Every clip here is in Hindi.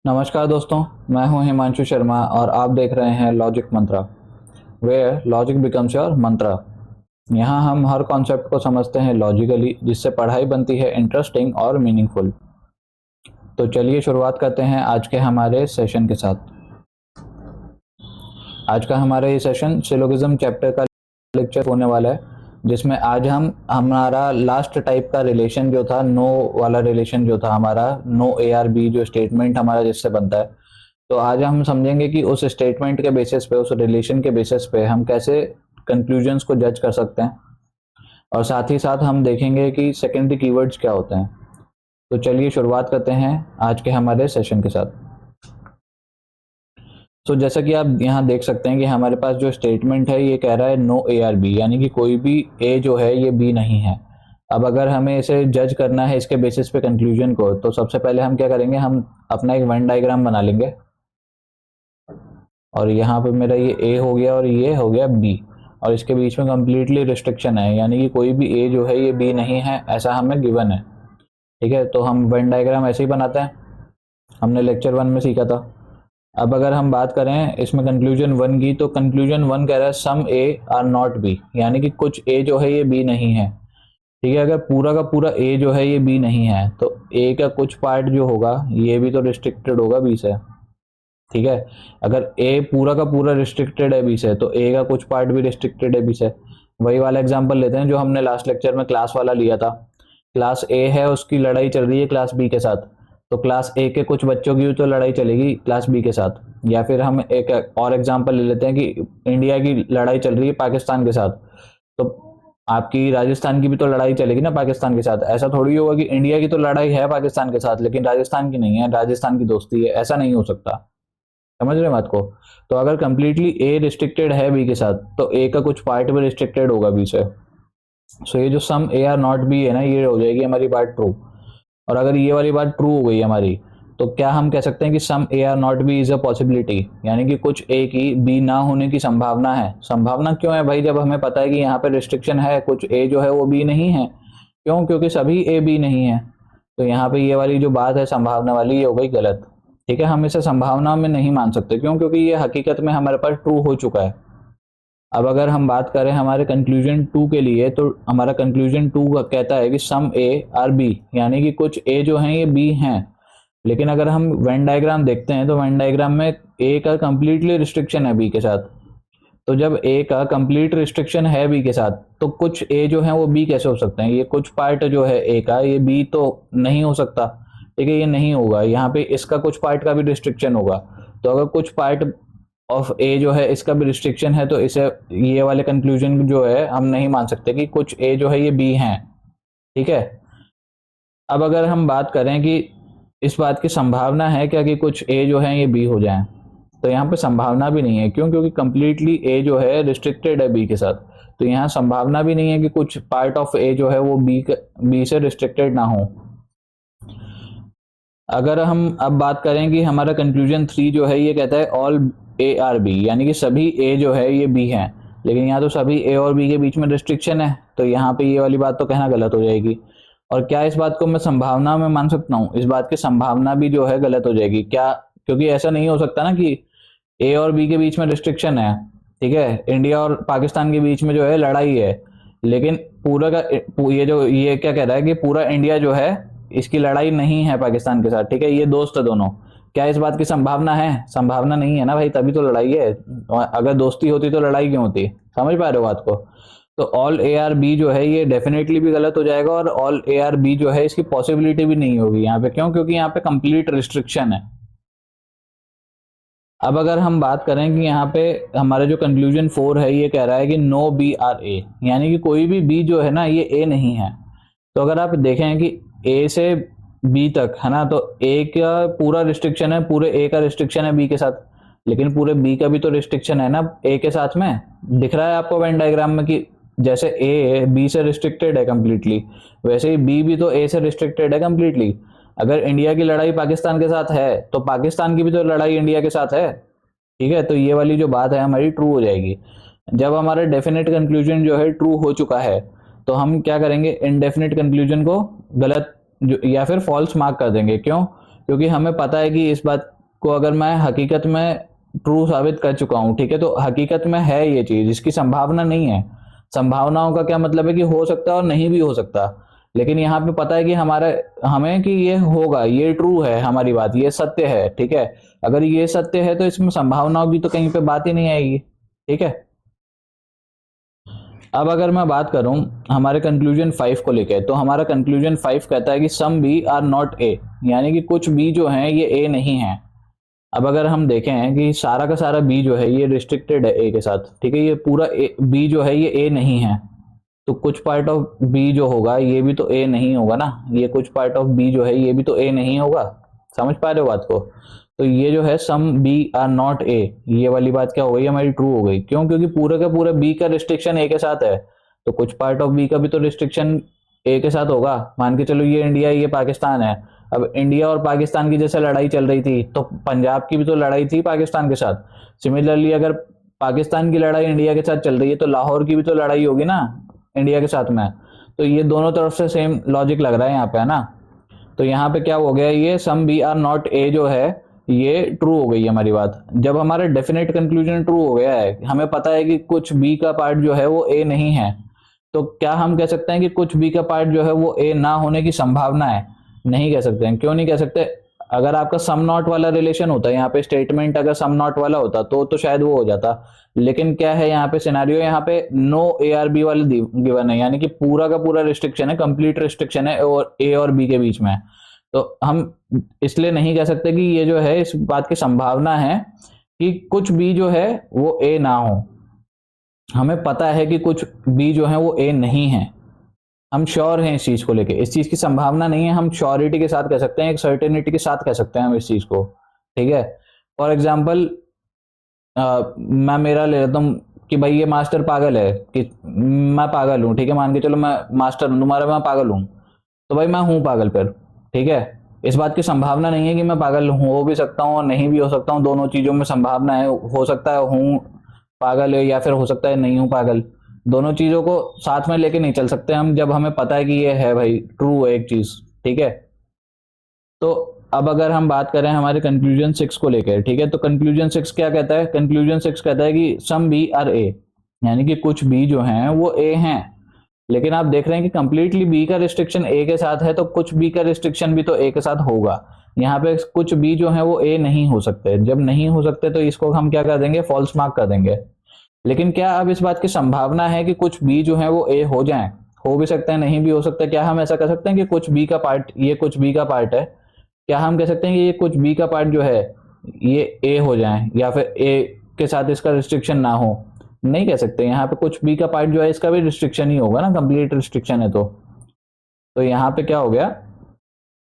नमस्कार दोस्तों, मैं हूं हिमांशु शर्मा और आप देख रहे हैं logic Mantra, where logic becomes your mantra. यहाँ हम हर कॉन्सेप्ट को समझते हैं लॉजिकली, जिससे पढ़ाई बनती है इंटरेस्टिंग और मीनिंगफुल। तो चलिए शुरुआत करते हैं आज के हमारे सेशन के साथ। आज का हमारा ये सेशन सिलोगिज्म चैप्टर का लेक्चर होने वाला है, जिसमें आज हम हमारा लास्ट टाइप का रिलेशन जो था, नो वाला रिलेशन जो था हमारा, नो ए आर बी जो स्टेटमेंट हमारा जिससे बनता है, तो आज हम समझेंगे कि उस स्टेटमेंट के बेसिस पे, उस रिलेशन के बेसिस पे हम कैसे कंक्लूजन्स को जज कर सकते हैं, और साथ ही साथ हम देखेंगे कि सेकेंडरी कीवर्ड्स क्या होते हैं। तो चलिए शुरुआत करते हैं आज के हमारे सेशन के साथ। तो जैसा कि आप यहाँ देख सकते हैं कि हमारे पास जो स्टेटमेंट है ये कह रहा है नो ए आर बी, यानी कि कोई भी ए जो है ये बी नहीं है। अब अगर हमें इसे जज करना है इसके बेसिस पे कंक्लूजन को, तो सबसे पहले हम क्या करेंगे, हम अपना एक वेन डायग्राम बना लेंगे। और यहाँ पे मेरा ये ए हो गया और ये हो गया बी, और इसके बीच में कंप्लीटली रिस्ट्रिक्शन है, यानी कि कोई भी ए जो है ये बी नहीं है, ऐसा हमें गिवन है। ठीक है, तो हम वेन डायग्राम ऐसे ही बनाते हैं, हमने लेक्चर 1 में सीखा था। अब अगर हम बात करें इसमें कंक्लूजन 1 की, तो कंक्लूजन 1 कह रहा है some A R not B, यानी कि कुछ ए जो है ये बी नहीं है। ठीक है, अगर पूरा का पूरा ए जो है ये बी नहीं है, तो ए का कुछ पार्ट जो होगा ये भी तो रिस्ट्रिक्टेड होगा बी से। ठीक है, अगर ए पूरा का पूरा रिस्ट्रिक्टेड है बी से, तो ए का कुछ पार्ट भी रिस्ट्रिक्टेड है बी से। वही वाला एग्जांपल लेते हैं जो हमने लास्ट लेक्चर में क्लास वाला लिया था। क्लास ए है, उसकी लड़ाई चल रही है क्लास बी के साथ, तो क्लास ए के कुछ बच्चों की तो लड़ाई चलेगी क्लास बी के साथ। या फिर हम एक और एग्जांपल ले लेते हैं कि इंडिया की लड़ाई चल रही है पाकिस्तान के साथ, तो आपकी राजस्थान की भी तो लड़ाई चलेगी ना पाकिस्तान के साथ। ऐसा थोड़ी होगा कि इंडिया की तो लड़ाई है पाकिस्तान के साथ लेकिन राजस्थान की नहीं है, राजस्थान की दोस्ती है, ऐसा नहीं हो सकता। समझ रहे बात को? तो अगर कंप्लीटली ए रिस्ट्रिक्टेड है बी के साथ, तो ए का कुछ पार्ट भी रिस्ट्रिक्टेड होगा बी से। सो ये जो सम ए आर नॉट बी है ना, ये हो जाएगी हमारी बात ट्रू। और अगर ये वाली बात ट्रू हो गई हमारी, तो क्या हम कह सकते हैं कि some A R not B is a possibility, यानी कि कुछ ए की बी ना होने की संभावना है। संभावना क्यों है भाई, जब हमें पता है कि यहाँ पे रिस्ट्रिक्शन है, कुछ ए जो है वो बी नहीं है। क्यों? क्योंकि सभी ए बी नहीं है। तो यहाँ पे ये वाली जो बात है संभावना वाली, ये हो गई गलत। ठीक है, हम इसे संभावना में नहीं मान सकते। क्यों? क्योंकि ये हकीकत में हमारे पास ट्रू हो चुका है। अब अगर हम बात करें हमारे कंक्लूजन 2 के लिए, तो हमारा कंक्लूजन 2 कहता है कि सम ए आर बी, यानी कि कुछ ए जो हैं ये बी हैं। लेकिन अगर हम वेन डायग्राम देखते हैं, तो वेन डायग्राम में ए का कंप्लीटली रिस्ट्रिक्शन है बी के साथ। तो जब ए का कंप्लीट रिस्ट्रिक्शन है बी के साथ, तो कुछ ए जो है वो बी कैसे हो सकते हैं? ये कुछ पार्ट जो है ए का, ये बी तो नहीं हो सकता। ठीक है, ये नहीं होगा। यहाँ पे इसका कुछ पार्ट का भी रिस्ट्रिक्शन होगा। तो अगर कुछ पार्ट ऑफ ए जो है इसका भी रिस्ट्रिक्शन है, तो इसे, ये वाले कंक्लूजन जो है हम नहीं मान सकते कि कुछ ए जो है ये बी हैं। ठीक है, अब अगर हम बात करें कि इस बात की संभावना है क्या कि कुछ ए जो है ये बी हो जाएं, तो यहाँ पे संभावना भी नहीं है। क्यों? क्योंकि कंप्लीटली ए जो है रिस्ट्रिक्टेड है बी के साथ। तो यहाँ संभावना भी नहीं है कि कुछ पार्ट ऑफ ए जो है वो बी से रिस्ट्रिक्टेड ना हो। अगर हम अब बात करें कि हमारा कंक्लूजन 3 जो है ये कहता है ऑल ए आर बी, यानी कि सभी ए जो है ये बी हैं। लेकिन यहाँ तो सभी ए और बी के बीच में रिस्ट्रिक्शन है, तो यहाँ पे ये वाली बात तो कहना गलत हो जाएगी। और क्या इस बात को मैं संभावना में मान सकता हूँ? इस बात की संभावना भी जो है गलत हो जाएगी। क्या? क्योंकि ऐसा नहीं हो सकता ना कि ए और बी के बीच में रिस्ट्रिक्शन है, ठीक है, इंडिया और पाकिस्तान के बीच में जो है लड़ाई है, लेकिन पूरा का ये जो ये क्या कह रहा है कि पूरा इंडिया जो है इसकी लड़ाई नहीं है पाकिस्तान के साथ। ठीक है, ये दोस्त है दोनों। क्या इस बात की संभावना है? संभावना नहीं है ना भाई, तभी तो लड़ाई है। अगर दोस्ती होती तो लड़ाई क्यों होती? समझ पा रहे हो बात को? तो ऑल ए आर बी जो है ये डेफिनेटली भी गलत हो जाएगा, और ऑल ए आर बी जो है इसकी पॉसिबिलिटी भी नहीं होगी यहाँ पे। क्यों? क्योंकि यहाँ पे कंप्लीट रिस्ट्रिक्शन है। अब अगर हम बात करें कि यहाँ पे हमारा जो कंक्लूजन 4 है ये कह रहा है कि नो बी आर ए, यानी कि कोई भी बी जो है ना ये ए नहीं है। तो अगर आप देखें कि ए से बी तक है ना, तो ए का पूरा रिस्ट्रिक्शन है, पूरे ए का रिस्ट्रिक्शन है बी के साथ, लेकिन पूरे बी का भी तो रिस्ट्रिक्शन है ना ए के साथ में। दिख रहा है आपको वेन डायग्राम में कि जैसे ए बी से रिस्ट्रिक्टेड है कंप्लीटली, वैसे ही बी भी तो ए से रिस्ट्रिक्टेड है कंप्लीटली। अगर इंडिया की लड़ाई पाकिस्तान के साथ है, तो पाकिस्तान की भी तो लड़ाई इंडिया के साथ है। ठीक है, तो ये वाली जो बात है हमारी ट्रू हो जाएगी। जब हमारा डेफिनेट कंक्लूजन जो है ट्रू हो चुका है, तो हम क्या करेंगे, इनडेफिनेट कंक्लूजन को गलत या फिर फॉल्स मार्क कर देंगे। क्यों? क्योंकि हमें पता है कि इस बात को अगर मैं हकीकत में ट्रू साबित कर चुका हूं, ठीक है, तो हकीकत में है ये चीज, इसकी संभावना नहीं है। संभावनाओं का क्या मतलब है कि हो सकता है और नहीं भी हो सकता, लेकिन यहाँ पे पता है कि हमें कि ये होगा, ये ट्रू है, हमारी बात ये सत्य है, ठीक है। अगर ये सत्य है तो इसमें संभावनाओं की तो कहीं पे बात ही नहीं आएगी, ठीक है। अब अगर मैं बात करूं हमारे कंक्लूजन 5 को लेकर, तो हमारा कंक्लूजन 5 कहता है कि some B are not A, यानी कि कुछ बी जो हैं ये ए नहीं है। अब अगर हम देखें कि सारा का सारा बी जो है ये रिस्ट्रिक्टेड है ए के साथ, ठीक है, ये पूरा बी जो है ये ए नहीं है, तो कुछ पार्ट ऑफ बी जो होगा ये भी तो ए नहीं होगा ना, ये कुछ पार्ट ऑफ बी जो है ये भी तो ए नहीं होगा। समझ पा रहे हो बात को? तो ये जो है some B are not A, ये वाली बात क्या हो गई, हमारी ट्रू हो गई। क्यों? क्योंकि पूरा का पूरा बी का रिस्ट्रिक्शन ए के साथ है, तो कुछ पार्ट ऑफ बी का भी तो रिस्ट्रिक्शन ए के साथ होगा। मान के चलो ये इंडिया, ये पाकिस्तान है। अब इंडिया और पाकिस्तान की जैसे लड़ाई चल रही थी, तो पंजाब की भी तो लड़ाई थी पाकिस्तान के साथ। सिमिलरली अगर पाकिस्तान की लड़ाई इंडिया के साथ चल रही है, तो लाहौर की भी तो लड़ाई होगी ना इंडिया के साथ में। तो ये दोनों तरफ से सेम लॉजिक लग रहा है यहाँ पे, है ना। तो यहाँ पे क्या हो गया, ये some B are not A जो है ये ट्रू हो गई हमारी बात। जब हमारा डेफिनेट कंक्लूजन ट्रू हो गया है, हमें पता है कि कुछ बी का पार्ट जो है वो ए नहीं है, तो क्या हम कह सकते हैं कि कुछ बी का पार्ट जो है वो ए ना होने की संभावना है? नहीं कह सकते हैं। क्यों नहीं कह सकते? अगर आपका सम नॉट वाला रिलेशन होता, यहाँ पे स्टेटमेंट अगर सम नॉट वाला होता तो शायद वो हो जाता। लेकिन क्या है यहाँ पे सिनेरियो, यहाँ पे नो ए आर बी वाले गिवन है, यानी कि पूरा का पूरा रिस्ट्रिक्शन है, कंप्लीट रिस्ट्रिक्शन है और ए और बी के बीच में। तो हम इसलिए नहीं कह सकते कि ये जो है, इस बात की संभावना है कि कुछ बी जो है वो ए ना हो। हमें पता है कि कुछ बी जो है वो ए नहीं है, हम श्योर हैं इस चीज को लेके, इस चीज की संभावना नहीं है, हम श्योरिटी के साथ कह सकते हैं, एक सर्टेनिटी के साथ कह सकते हैं हम इस चीज को, ठीक है। फॉर एग्जाम्पल मैं मेरा ले लेता हूँ कि भाई ये मास्टर पागल है, कि मैं पागल हूँ, ठीक है, मान के चलो मैं मास्टर हूँ तुम्हारा, मैं पागल हूँ, तो भाई मैं हूँ पागल फिर, ठीक है। इस बात की संभावना नहीं है कि मैं पागल हो भी सकता हूँ और नहीं भी हो सकता हूँ, दोनों चीजों में संभावना है। हो सकता है हूँ पागल है, या फिर हो सकता है नहीं हूँ पागल। दोनों चीजों को साथ में लेके नहीं चल सकते हम, जब हमें पता है कि ये है भाई ट्रू है एक चीज, ठीक है। तो अब अगर हम बात करें हमारे कंक्लूजन 6 को लेकर, ठीक है, तो कंक्लूजन 6 क्या कहता है? कंक्लूजन 6 कहता है कि सम बी आर ए, यानी कि कुछ बी जो हैं वो ए हैं। लेकिन आप देख रहे हैं कि कंप्लीटली बी का रिस्ट्रिक्शन ए के साथ है, तो कुछ बी का रिस्ट्रिक्शन भी तो ए के साथ होगा। यहाँ पे कुछ बी जो है वो ए नहीं हो सकते। जब नहीं हो सकते तो इसको हम क्या कर देंगे, फॉल्स मार्क कर देंगे। लेकिन क्या अब इस बात की संभावना है कि कुछ बी जो है वो ए हो जाएं? हो भी सकते हैं, नहीं भी हो सकते। क्या हम ऐसा कर सकते हैं कि कुछ बी का पार्ट, ये कुछ बी का पार्ट है, क्या हम कह सकते हैं कि ये कुछ बी का पार्ट जो है ये ए हो जाए, या फिर ए के साथ इसका रिस्ट्रिक्शन ना हो? नहीं कह सकते। यहाँ पे कुछ बी का पार्ट जो है इसका भी रिस्ट्रिक्शन ही होगा ना, कंप्लीट रिस्ट्रिक्शन है। तो यहाँ पे क्या हो गया,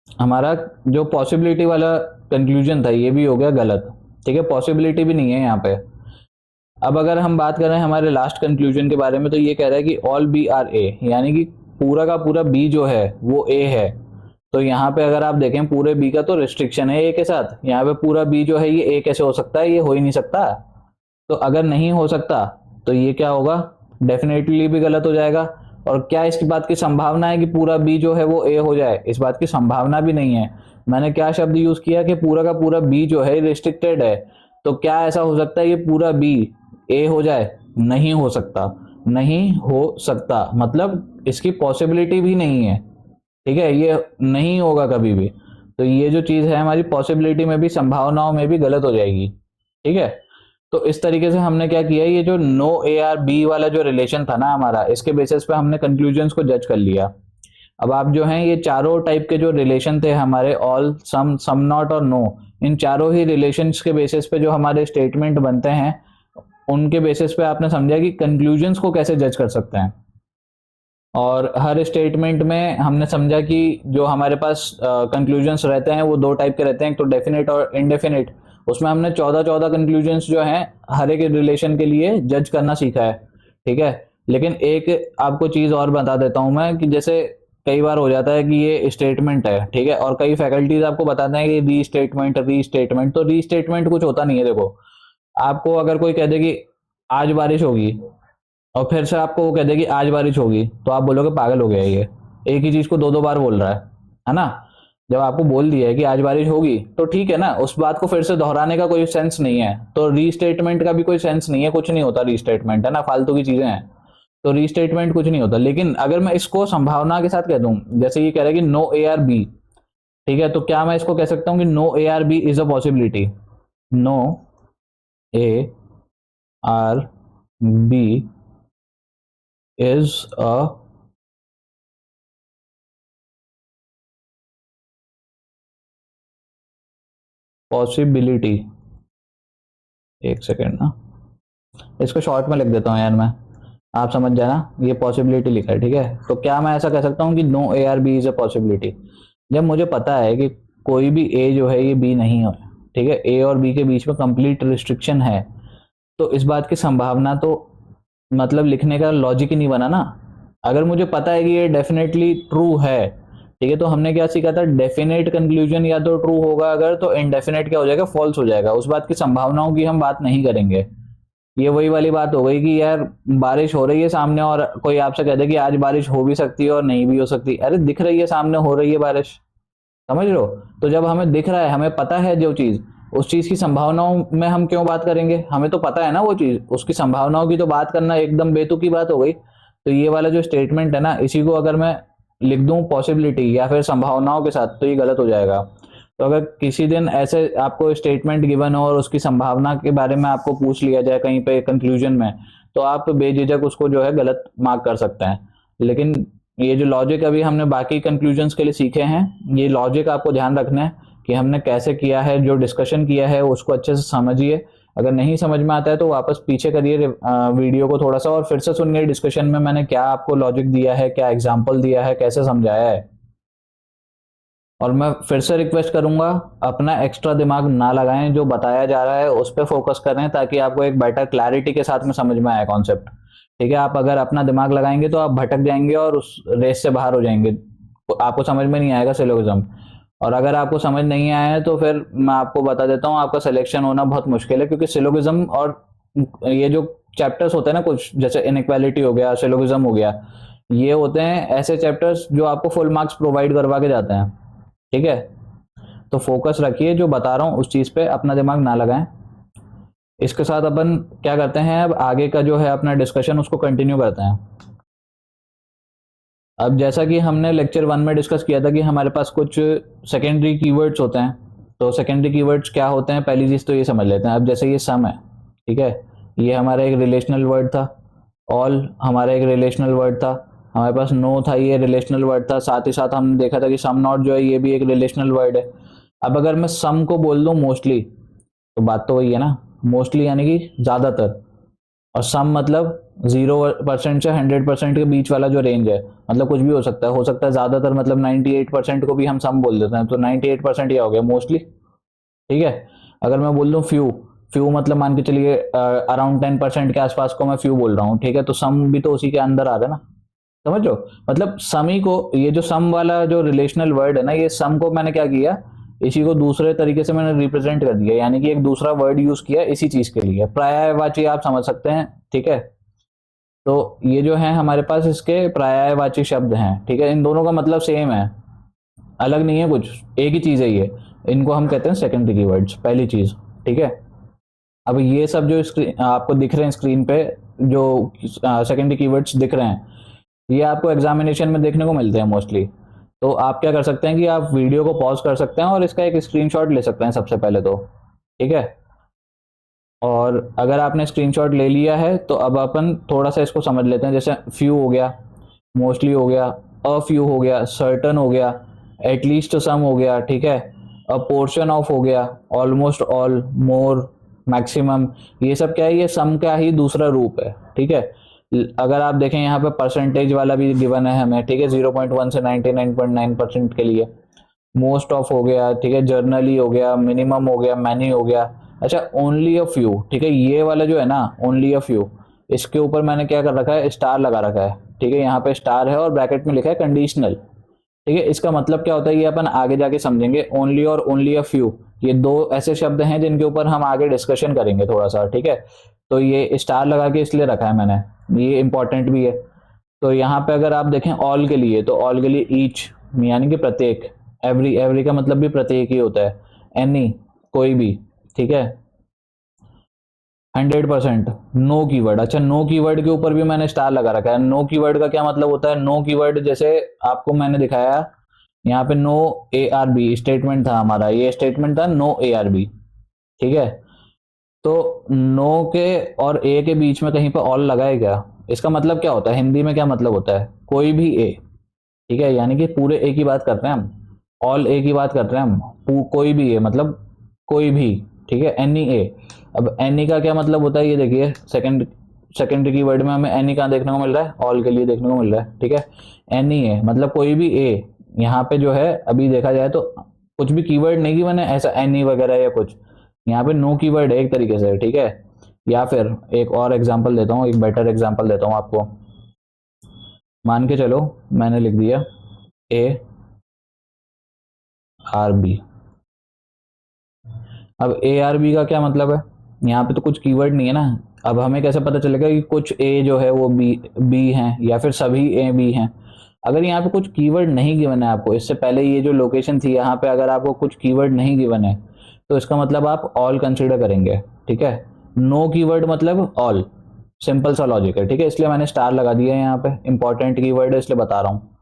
हमारा जो पॉसिबिलिटी वाला कंक्लूजन था ये भी हो गया गलत, ठीक है, पॉसिबिलिटी भी नहीं है यहाँ पे। अब अगर हम बात करें हमारे लास्ट कंक्लूजन के बारे में, तो ये कह रहा है कि ऑल बी आर ए, यानी कि पूरा का पूरा बी जो है वो ए है। तो यहाँ पे अगर आप देखें पूरे बी का तो रिस्ट्रिक्शन है ए के साथ, यहाँ पे पूरा बी जो है ये ए कैसे हो सकता है? ये हो ही नहीं सकता। तो अगर नहीं हो सकता तो ये क्या होगा, डेफिनेटली भी गलत हो जाएगा। और क्या इसकी बात की संभावना है कि पूरा बी जो है वो ए हो जाए? इस बात की संभावना भी नहीं है। मैंने क्या शब्द यूज किया कि पूरा का पूरा बी जो है रिस्ट्रिक्टेड है। तो क्या ऐसा हो सकता है ये पूरा बी ए हो जाए? नहीं हो सकता, नहीं हो सकता, मतलब इसकी पॉसिबिलिटी भी नहीं है, ठीक है, ये नहीं होगा कभी भी। तो ये जो चीज है हमारी पॉसिबिलिटी में भी, संभावनाओं में भी गलत हो जाएगी, ठीक है। तो इस तरीके से हमने क्या किया, ये जो नो ए आर बी वाला जो रिलेशन था ना हमारा, इसके बेसिस पे हमने कंक्लूजन्स को जज कर लिया। अब आप जो हैं ये चारों टाइप के जो रिलेशन थे हमारे, ऑल, सम, सम नॉट और नो, इन चारों ही रिलेशंस के बेसिस पे जो हमारे स्टेटमेंट बनते हैं, उनके बेसिस पे आपने समझा कि कंक्लूजन्स को कैसे जज कर सकते हैं। और हर स्टेटमेंट में हमने समझा कि जो हमारे पास कंक्लूजन्स रहते हैं वो दो टाइप के रहते हैं, एक तो डेफिनेट और इनडेफिनेट। उसमें हमने 14 कंक्लूजन्स जो हैं हर एक रिलेशन के लिए जज करना सीखा है, ठीक है। लेकिन एक आपको चीज और बता देता हूं मैं, कि जैसे कई बार हो जाता है कि ये स्टेटमेंट है, ठीक है, और कई फैकल्टीज आपको बताते हैं कि री स्टेटमेंट, री स्टेटमेंट। तो री स्टेटमेंट कुछ होता नहीं है। देखो, आपको अगर कोई कह दे कि आज बारिश होगी, और फिर से आपको वो कह दे कि आज बारिश होगी, तो आप बोलोगे पागल हो गया ये, एक ही चीज को दो दो बार बोल रहा है ना। जब आपको बोल दिया है कि आज बारिश होगी तो ठीक है ना, उस बात को फिर से दोहराने का कोई सेंस नहीं है, तो रीस्टेटमेंट का भी कोई सेंस नहीं है, कुछ नहीं होता रीस्टेटमेंट, है ना, फालतू की चीजें हैं, तो रीस्टेटमेंट कुछ नहीं होता। लेकिन अगर मैं इसको संभावना के साथ कह दूं, जैसे ये कह रहा है कि नो ए आर बी, ठीक है, तो क्या मैं इसको कह सकता हूं कि no A are B is a possibility, no A are B is a possibility. एक सेकेंड ना, इसको शॉर्ट में लिख देता हूँ यार मैं, आप समझ जाना, ये पॉसिबिलिटी लिखा है, ठीक है। तो क्या मैं ऐसा कह सकता हूँ कि no A are B is a possibility, जब मुझे पता है कि कोई भी ए जो है ये बी नहीं है, ठीक है, ए और बी के बीच में कंप्लीट रिस्ट्रिक्शन है, तो इस बात की संभावना तो मतलब लिखने का लॉजिक ही नहीं बना ना। अगर मुझे पता है कि ये डेफिनेटली ट्रू है, ठीक है, तो हमने क्या सीखा था, डेफिनेट कंक्लूजन या तो ट्रू होगा अगर, तो इनडेफिनेट क्या हो जाएगा, फॉल्स हो जाएगा, उस बात की संभावनाओं की हम बात नहीं करेंगे। ये वही वाली बात हो गई कि यार बारिश हो रही है सामने और कोई आपसे कह दे कि आज बारिश हो भी सकती है और नहीं भी हो सकती, अरे दिख रही है सामने हो रही है बारिश, समझ लो। तो जब हमें दिख रहा है, हमें पता है जो चीज, उस चीज की संभावनाओं में हम क्यों बात करेंगे, हमें तो पता है ना वो चीज, उसकी संभावनाओं की तो बात करना एकदम बेतुकी बात हो गई। तो ये वाला जो स्टेटमेंट है ना, इसी को अगर मैं लिख दूं पॉसिबिलिटी या फिर संभावनाओं के साथ, तो ये गलत हो जाएगा। तो अगर किसी दिन ऐसे आपको स्टेटमेंट गिवन हो और उसकी संभावना के बारे में आपको पूछ लिया जाए कहीं पे कंक्लूजन में, तो आप बेझिझक उसको जो है गलत मार्क कर सकते हैं। लेकिन ये जो लॉजिक अभी हमने बाकी कंक्लूजन्स के लिए सीखे हैं, ये लॉजिक आपको ध्यान रखना है कि हमने कैसे किया है, जो डिस्कशन किया है उसको अच्छे से समझिए। अगर नहीं समझ में आता है तो वापस पीछे करिए वीडियो को थोड़ा सा और फिर से सुनिए डिस्कशन में मैंने क्या आपको लॉजिक दिया है, क्या एग्जाम्पल दिया है, कैसे समझाया है। और मैं फिर से रिक्वेस्ट करूंगा, अपना एक्स्ट्रा दिमाग ना लगाएं, जो बताया जा रहा है उस पर फोकस करें ताकि आपको एक बेटर क्लैरिटी के साथ में समझ में आए कॉन्सेप्ट, ठीक है। आप अगर अपना दिमाग लगाएंगे तो आप भटक जाएंगे और उस रेस से बाहर हो जाएंगे, तो आपको समझ में नहीं आएगा सिलोगिज्म। और अगर आपको समझ नहीं आया है तो फिर मैं आपको बता देता हूँ, आपका सिलेक्शन होना बहुत मुश्किल है, क्योंकि सिलोगिज्म और ये जो चैप्टर्स होते हैं ना कुछ, जैसे इनइक्वालिटी हो गया, सिलोगिज्म हो गया, ये होते हैं ऐसे चैप्टर्स जो आपको फुल मार्क्स प्रोवाइड करवा के जाते हैं, ठीक है। तो फोकस रखिए, जो बता रहा हूं उस चीज पे अपना दिमाग ना लगाएं। इसके साथ अपन क्या करते हैं, अब आगे का जो है अपना डिस्कशन उसको कंटिन्यू करते हैं। अब जैसा कि हमने लेक्चर 1 में डिस्कस किया था कि हमारे पास कुछ सेकेंडरी कीवर्ड्स होते हैं, तो सेकेंडरी कीवर्ड्स क्या होते हैं, पहली चीज तो ये समझ लेते हैं। अब जैसे ये सम है, ठीक है, ये हमारा एक रिलेशनल वर्ड था, ऑल हमारा एक रिलेशनल वर्ड था, हमारे पास नो था, ये रिलेशनल वर्ड था, साथ ही साथ हमने देखा था कि सम नॉट जो है ये भी एक रिलेशनल वर्ड है। अब अगर मैं सम को बोल दूं मोस्टली, तो बात तो वही है ना, मोस्टली यानी कि ज्यादातर, और सम मतलब 0% से 100% के बीच वाला जो रेंज है, मतलब कुछ भी हो सकता है ज्यादातर मतलब 98% को भी हम सम बोल देते हैं, तो 98% यह हो गया मोस्टली, ठीक है। अगर मैं बोल दूं फ्यू, फ्यू मतलब मान के चलिए अराउंड 10% के आसपास को मैं फ्यू बोल रहा हूँ, ठीक है, तो सम भी तो उसी के अंदर आ रहा है ना, समझो। मतलब समी को, ये जो सम वाला जो रिलेशनल वर्ड है ना, ये सम को मैंने क्या किया, इसी को दूसरे तरीके से मैंने रिप्रेजेंट कर दिया, यानी कि एक दूसरा वर्ड यूज किया इसी चीज के लिए, पर्यायवाची आप समझ सकते हैं, ठीक है। तो ये जो है हमारे पास इसके पर्यायवाची शब्द हैं, ठीक है, इन दोनों का मतलब सेम है, अलग नहीं है कुछ, एक ही चीज है ये, इनको हम कहते हैं सेकेंडरी कीवर्ड्स, पहली चीज, ठीक है। अब ये सब जो स्क्रीन आपको दिख रहे हैं स्क्रीन पे, जो सेकेंडरी कीवर्ड्स दिख रहे हैं, ये आपको एग्जामिनेशन में देखने को मिलते हैं मोस्टली। तो आप क्या कर सकते हैं कि आप वीडियो को पॉज कर सकते हैं और इसका एक स्क्रीनशॉट ले सकते हैं सबसे पहले तो, ठीक है। और अगर आपने स्क्रीनशॉट ले लिया है तो अब अपन थोड़ा सा इसको समझ लेते हैं, जैसे फ्यू हो गया, मोस्टली हो गया, अ फ्यू हो गया, सर्टन हो गया, एटलीस्ट सम हो गया, ठीक है, अ पोर्शन ऑफ हो गया, ऑलमोस्ट ऑल, मोर, मैक्सिमम, ये सब क्या है, ये सम का ही दूसरा रूप है, ठीक है। अगर आप देखें यहाँ पे परसेंटेज वाला भी गिवन है हमें, ठीक है, 0.1 से 99.9% के लिए, मोस्ट ऑफ हो गया, ठीक है, जर्नली हो गया, मिनिमम हो गया, मैनी हो गया। अच्छा, ओनली अ फ्यू, ठीक है, ये वाला जो है ना ओनली अ फ्यू, इसके ऊपर मैंने क्या कर रखा है, स्टार लगा रखा है, ठीक है, यहाँ पे स्टार है और ब्रैकेट में लिखा है कंडीशनल, ठीक है। इसका मतलब क्या होता है ये अपन आगे जाके समझेंगे, ओनली और ओनली अ फ्यू, ये दो ऐसे शब्द हैं जिनके ऊपर हम आगे डिस्कशन करेंगे थोड़ा सा, ठीक है। तो ये स्टार लगा के इसलिए रखा है मैंने, ये इंपॉर्टेंट भी है। तो यहाँ पे अगर आप देखें ऑल के लिए, तो ऑल के लिए ईच यानी कि प्रत्येक, एवरी, एवरी का मतलब भी प्रत्येक ही होता है, एनी कोई भी, ठीक है। 100% नो कीवर्ड, अच्छा नो कीवर्ड के ऊपर भी मैंने स्टार लगा रखा है। नो कीवर्ड का क्या मतलब होता है? नो कीवर्ड जैसे आपको मैंने दिखाया यहाँ पे no A are B statement था हमारा, ये स्टेटमेंट था नो ए आर बी, ठीक है। तो नो के और ए के बीच में कहीं पर ऑल लगाए क्या? इसका मतलब क्या होता है हिंदी में, क्या मतलब होता है? कोई भी ए, ठीक है, यानी कि पूरे ए की बात कर रहे हैं हम, ऑल ए की बात कर रहे हैं हम, कोई भी ए मतलब कोई भी, ठीक है, एनी ए। अब एनी का क्या मतलब होता है? ये देखिए सेकेंडरी की वर्ड में हमें एनी कहाँ देखने को मिल रहा है? ऑल के लिए देखने को मिल रहा है, ठीक है। एनी ए मतलब कोई भी ए, यहाँ पे जो है अभी देखा जाए तो कुछ भी कीवर्ड नहीं कि मैंने ऐसा एनी वगैरह या कुछ, यहाँ पे नो कीवर्ड है एक तरीके से, ठीक है। या फिर एक और एग्जांपल देता हूँ, एक बेटर एग्जांपल देता हूँ आपको। मान के चलो मैंने लिख दिया ए आर बी। अब ए आर बी का क्या मतलब है? यहाँ पे तो कुछ कीवर्ड नहीं है ना। अब हमें कैसे पता चलेगा कि कुछ ए जो है वो बी हैं या फिर सभी ए बी हैं? अगर यहाँ पे कुछ कीवर्ड नहीं गिवन है आपको, इससे पहले ये जो लोकेशन थी यहाँ पे अगर आपको कुछ कीवर्ड नहीं गिवन है तो इसका मतलब आप ऑल कंसिडर करेंगे, ठीक है। नो कीवर्ड मतलब ऑल, सिंपल सा लॉजिक है, ठीक है। इसलिए मैंने स्टार लगा दिया है यहाँ पे, इंपॉर्टेंट कीवर्ड है इसलिए बता रहा हूँ।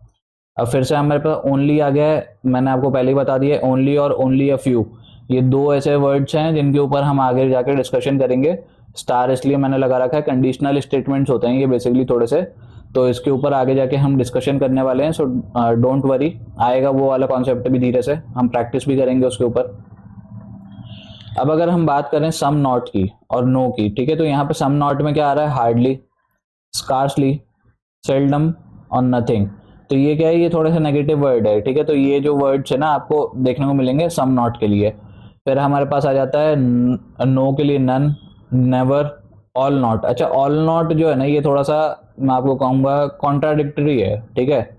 अब फिर से हमारे पास ओनली आ गया है, मैंने आपको पहले ही बता दिया ओनली और ओनली अ फ्यू, ये दो ऐसे वर्ड्स हैं जिनके ऊपर हम आगे जाकर डिस्कशन करेंगे। स्टार इसलिए मैंने लगा रखा है, कंडीशनल स्टेटमेंट्स होते हैं ये बेसिकली थोड़े से, तो इसके ऊपर आगे जाके हम डिस्कशन करने वाले हैं। सो डोंट वरी, आएगा वो वाला कॉन्सेप्ट भी धीरे से, हम प्रैक्टिस भी करेंगे उसके ऊपर। अब अगर हम बात करें सम नॉट की और नो की, ठीक है, तो यहाँ पे सम नॉट में क्या आ रहा है? हार्डली, स्कार्सली, सेल्डम और नथिंग। तो ये क्या है? ये थोड़े से नेगेटिव वर्ड है, ठीक है। तो ये जो वर्ड्स है ना आपको देखने को मिलेंगे सम नॉट के लिए। फिर हमारे पास आ जाता है नो के लिए नन, नेवर, ऑल नॉट। अच्छा ऑल नॉट जो है ना ये थोड़ा सा मैं आपको कहूँगा कॉन्ट्राडिक्टरी है, ठीक है।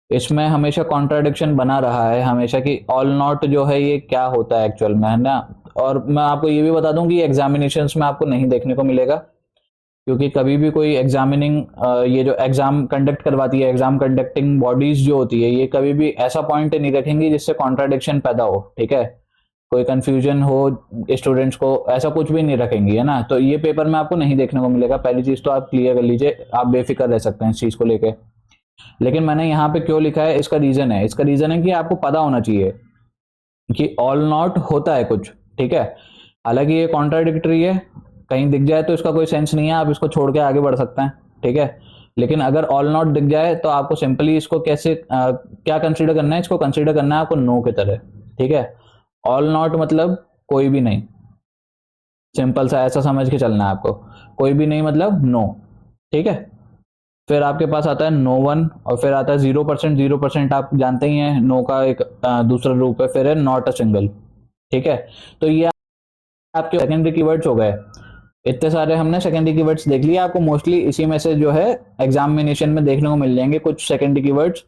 इसमें हमेशा कॉन्ट्राडिक्शन बना रहा है हमेशा कि ऑल नॉट जो है ये क्या होता है एक्चुअल में, है ना। और मैं आपको ये भी बता दूं कि एग्जामिनेशंस में आपको नहीं देखने को मिलेगा, क्योंकि कभी भी कोई एग्जामिनिंग ये जो एग्जाम कंडक्ट करवाती है, एग्जाम कंडक्टिंग बॉडीज जो होती है, ये कभी भी ऐसा पॉइंट नहीं रखेंगी जिससे कॉन्ट्राडिक्शन पैदा हो, ठीक है, कोई कंफ्यूजन हो स्टूडेंट्स को, ऐसा कुछ भी नहीं रखेंगी, है ना। तो ये पेपर में आपको नहीं देखने को मिलेगा, पहली चीज तो आप क्लियर कर लीजिए, आप बेफिक्र रह सकते हैं इस चीज को लेके। लेकिन मैंने यहाँ पे क्यों लिखा है, इसका रीजन है, इसका रीजन है कि आपको पता होना चाहिए कि ऑल नॉट होता है कुछ, ठीक है। हालांकि ये कॉन्ट्राडिक्टरी है, कहीं दिख जाए तो इसका कोई सेंस नहीं है, आप इसको छोड़ के आगे बढ़ सकते हैं, ठीक है। लेकिन अगर ऑल नॉट दिख जाए तो आपको सिंपली इसको कैसे क्या कंसीडर करना है? इसको कंसीडर करना है आपको नो की तरह, ठीक है। ऑल नॉट मतलब कोई भी नहीं, सिंपल सा ऐसा समझ के चलना है आपको, कोई भी नहीं मतलब नो, ठीक है। फिर आपके पास आता है नो वन, और फिर आता है 0%। 0% आप जानते ही हैं नो का एक दूसरा रूप है, फिर है नॉट अ सिंगल, ठीक है। तो ये आपके सेकेंडरी कीवर्ड्स हो गए। इतने सारे हमने सेकेंडरी कीवर्ड्स देख लिए, आपको मोस्टली इसी में से जो है एग्जामिनेशन में देखने को मिल जाएंगे कुछ सेकेंडरी कीवर्ड्स,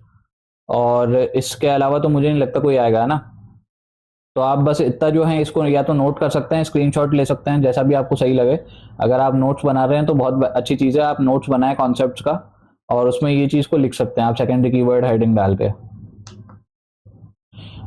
और इसके अलावा तो मुझे नहीं लगता कोई आएगा ना। तो आप बस इतना जो है इसको या तो नोट कर सकते हैं, स्क्रीनशॉट ले सकते हैं, जैसा भी आपको सही लगे। अगर आप नोट्स बना रहे हैं तो बहुत अच्छी चीज़ है, आप नोट्स बनाए कॉन्सेप्ट्स का और उसमें ये चीज़ को लिख सकते हैं आप सेकेंडरी कीवर्ड हेडिंग डाल के।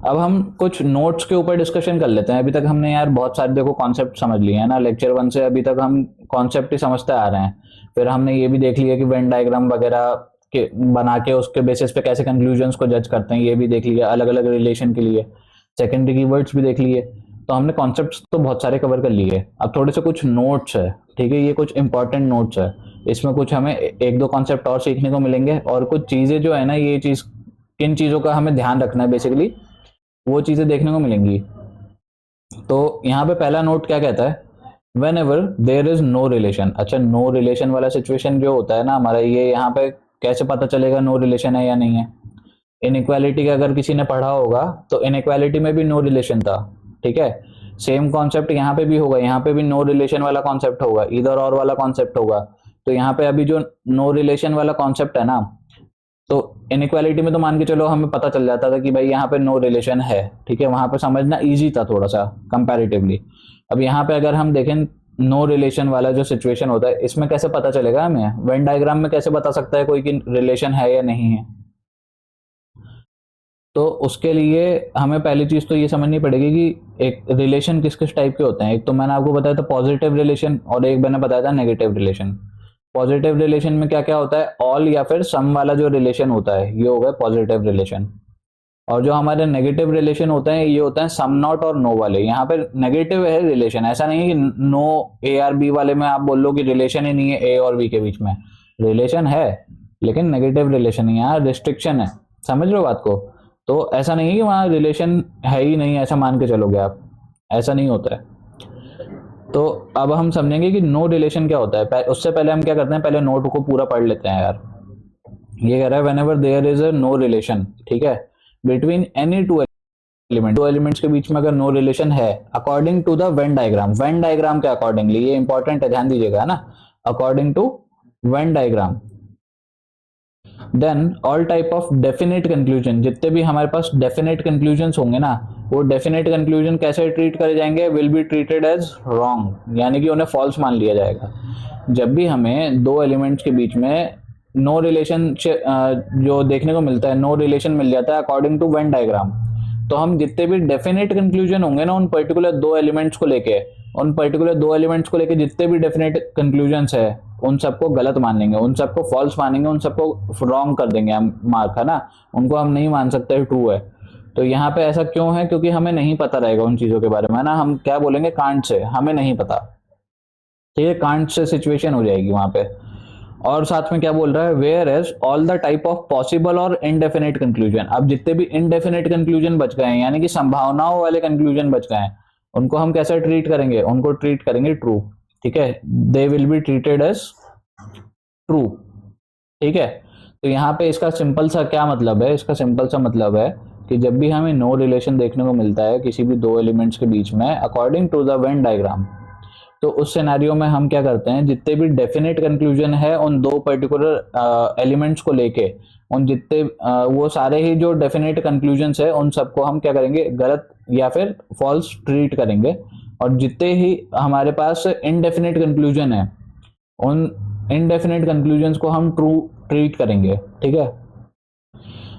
अब हम कुछ नोट्स के ऊपर डिस्कशन कर लेते हैं। अभी तक हमने यार बहुत सारे देखो कॉन्सेप्ट समझ लिए हैं ना, लेक्चर 1 से अभी तक हम कॉन्सेप्ट ही समझते आ रहे हैं। फिर हमने ये भी देख लिया कि वेन डायग्राम वगैरह के बना के उसके बेसिस पे कैसे कंक्लूजन्स को जज करते हैं, ये भी देख लिया, अलग अलग रिलेशन के लिए सेकेंडरी कीवर्ड्स भी देख लिए। तो हमने कॉन्सेप्ट्स तो बहुत सारे कवर कर लिए। अब थोड़े से कुछ नोट्स है, ठीक है, ये कुछ इंपॉर्टेंट नोट्स है, इसमें कुछ हमें एक दो कॉन्सेप्ट और सीखने को मिलेंगे, और कुछ चीज़ें जो है ना, ये चीज़ किन चीज़ों का हमें ध्यान रखना है बेसिकली वो चीज़ें देखने को मिलेंगी। तो यहाँ पे पहला नोट क्या कहता है? Whenever there is no relation. अच्छा नो रिलेशन वाला सिचुएशन जो होता है ना हमारा, ये यहाँ पे कैसे पता चलेगा नो रिलेशन है या नहीं है? इनइक्वालिटी का अगर किसी ने पढ़ा होगा तो इनइक्वालिटी में भी नो रिलेशन था, ठीक है। सेम कॉन्सेप्ट यहाँ पे भी होगा, यहाँ पे भी नो रिलेशन वाला कॉन्सेप्ट होगा, इधर और वाला कॉन्सेप्ट होगा। तो यहाँ पे अभी जो नो रिलेशन वाला कॉन्सेप्ट है ना, तो इनइक्वालिटी में तो मान के चलो हमें पता चल जाता था कि भाई यहाँ पे नो रिलेशन है, ठीक है, वहां पे समझना इजी था थोड़ा सा कंपैरेटिवली। अब यहाँ पे अगर हम देखें नो रिलेशन वाला जो सिचुएशन होता है, इसमें कैसे पता चलेगा हमें? वेन डायग्राम में कैसे बता सकता है कोई कि रिलेशन है या नहीं है? तो उसके लिए हमें पहली चीज तो ये समझनी पड़ेगी कि एक रिलेशन किस किस टाइप के होते हैं। एक तो मैंने आपको बताया था पॉजिटिव रिलेशन, और एक मैंने बताया था नेगेटिव रिलेशन। पॉजिटिव रिलेशन में क्या क्या होता है, ऑल या फिर सम वाला जो रिलेशन होता है ये हो गया पॉजिटिव रिलेशन। और जो हमारे नेगेटिव रिलेशन होते हैं ये होते हैं सम नॉट और नो वाले। यहाँ पे नेगेटिव है रिलेशन, ऐसा नहीं है कि नो ए आर बी वाले में आप बोल लो कि रिलेशन ही नहीं है ए और बी के बीच में, रिलेशन है लेकिन नेगेटिव रिलेशन है, यहाँ रिस्ट्रिक्शन है। समझ रहे हो बात को? तो ऐसा नहीं है कि वहां रिलेशन है ही नहीं, ऐसा मान के चलोगे आप, ऐसा नहीं होता है। तो अब हम समझेंगे कि नो रिलेशन क्या होता है। उससे पहले हम क्या करते हैं, पहले नोट को पूरा पढ़ लेते हैं यार। ये कह रहा है whenever there is a no relation, ठीक है, बिटवीन एनी टू एलिमेंट, दो एलिमेंट्स के बीच में अगर नो रिलेशन है, according to the Venn diagram, Venn diagram के अकॉर्डिंगली, ये इंपॉर्टेंट है ध्यान दीजिएगा ना, according to Venn diagram, then all type of definite conclusion, जितने भी हमारे पास डेफिनेट कंक्लूजन होंगे ना, वो डेफिनेट कंक्लूजन कैसे ट्रीट करे जाएंगे, will be treated as wrong, यानी कि उन्हें फॉल्स मान लिया जाएगा। जब भी हमें दो एलिमेंट्स के बीच में नो रिलेशन जो देखने को मिलता है, नो रिलेशन मिल जाता है अकॉर्डिंग टू वेन डायग्राम, तो हम जितने भी डेफिनेट कंक्लूजन होंगे ना उन पर्टिकुलर दो एलिमेंट्स को लेके, उन पर्टिकुलर दो एलिमेंट्स को लेके जितने भी डेफिनेट कंक्लूजन्स है उन सबको गलत मानेंगे, उन सबको फॉल्स मानेंगे, उन सबको रॉन्ग कर देंगे हम, मार्क है ना, उनको हम नहीं मान सकते ट्रू है। तो यहाँ पे ऐसा क्यों है, क्योंकि हमें नहीं पता रहेगा उन चीजों के बारे में, है ना, हम क्या बोलेंगे कांट से, हमें नहीं पता, ठीक है, कांट से सिचुएशन हो जाएगी वहां पे। और साथ में क्या बोल रहा है, whereas all the type of possible और इनडेफिनेट कंक्लूजन, अब जितने भी इनडेफिनेट कंक्लूजन बच गए हैं, यानी कि संभावनाओं वाले कंक्लूजन बच गए हैं, उनको हम कैसे ट्रीट करेंगे, उनको ट्रीट करेंगे ट्रू, ठीक है, they will be treated as true, ठीक है। तो यहाँ पे इसका सिंपल सा क्या मतलब है, इसका सिंपल सा मतलब है कि जब भी हमें नो रिलेशन देखने को मिलता है किसी भी दो एलिमेंट्स के बीच में according to the Venn diagram, तो उस सिनेरियो में हम क्या करते हैं, जितने भी डेफिनेट कंक्लूजन है उन दो पर्टिकुलर एलिमेंट्स को लेके, उन जितने वो सारे ही जो डेफिनेट कंक्लूजन्स है उन सबको हम क्या करेंगे, गलत या फिर फॉल्स ट्रीट करेंगे, और जितने ही हमारे पास इनडेफिनेट कंक्लूजन है उन इनडेफिनेट कंक्लूजन्स को हम ट्रू ट्रीट करेंगे, ठीक है।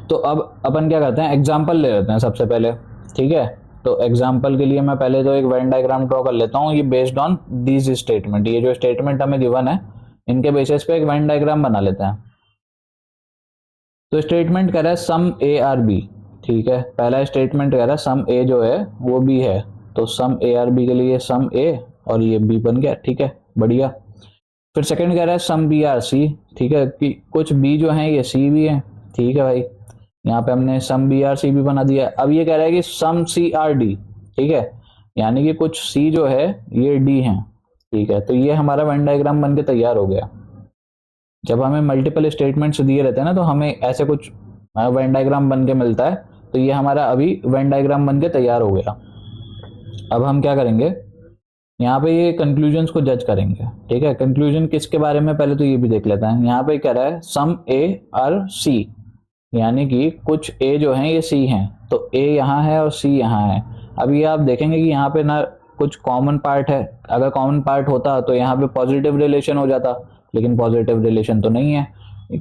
तो अब अपन क्या करते हैं, एग्जाम्पल ले लेते हैं सबसे पहले, ठीक है। तो एग्जाम्पल के लिए मैं पहले तो एक वेन डायग्राम ड्रॉ कर लेता हूँ, ये बेस्ड ऑन दीज स्टेटमेंट, ये जो स्टेटमेंट हमें गिवन है इनके बेसिस पे एक वेन डायग्राम बना लेते हैं। तो स्टेटमेंट कह रहा है सम ए आर बी, ठीक है, पहला स्टेटमेंट कह रहा है सम ए जो है वो बी है, तो सम ए आर बी के लिए सम ए और ये बी बन गया, ठीक है, बढ़िया। फिर सेकंड कह रहा है सम बी आर सी, ठीक है, कि कुछ बी जो है ये सी भी है, ठीक है भाई, यहाँ पे हमने सम बी आर सी भी बना दिया। अब ये कह रहा है कि सम सी आर डी, ठीक है, यानी कि कुछ सी जो है ये डी है, ठीक है, तो ये हमारा वेन डायग्राम बन के तैयार हो गया। जब हमें मल्टीपल स्टेटमेंट्स दिए रहते हैं ना तो हमें ऐसे कुछ वेन डायग्राम बन के मिलता है, तो ये हमारा अभी वेन डायग्राम बन के तैयार हो गया। अब हम क्या करेंगे, यहाँ पे ये कंक्लूजन्स को जज करेंगे, ठीक है, कंक्लूजन किसके बारे में पहले तो ये भी देख लेते हैं। यहाँ पे कह रहा है सम ए आर सी, यानी कि कुछ ए जो हैं ये सी हैं, तो ए यहाँ है और सी यहाँ है। अब ये आप देखेंगे कि यहाँ पे ना कुछ कॉमन पार्ट है, अगर कॉमन पार्ट होता तो यहाँ पे पॉजिटिव रिलेशन हो जाता, लेकिन पॉजिटिव रिलेशन तो नहीं है।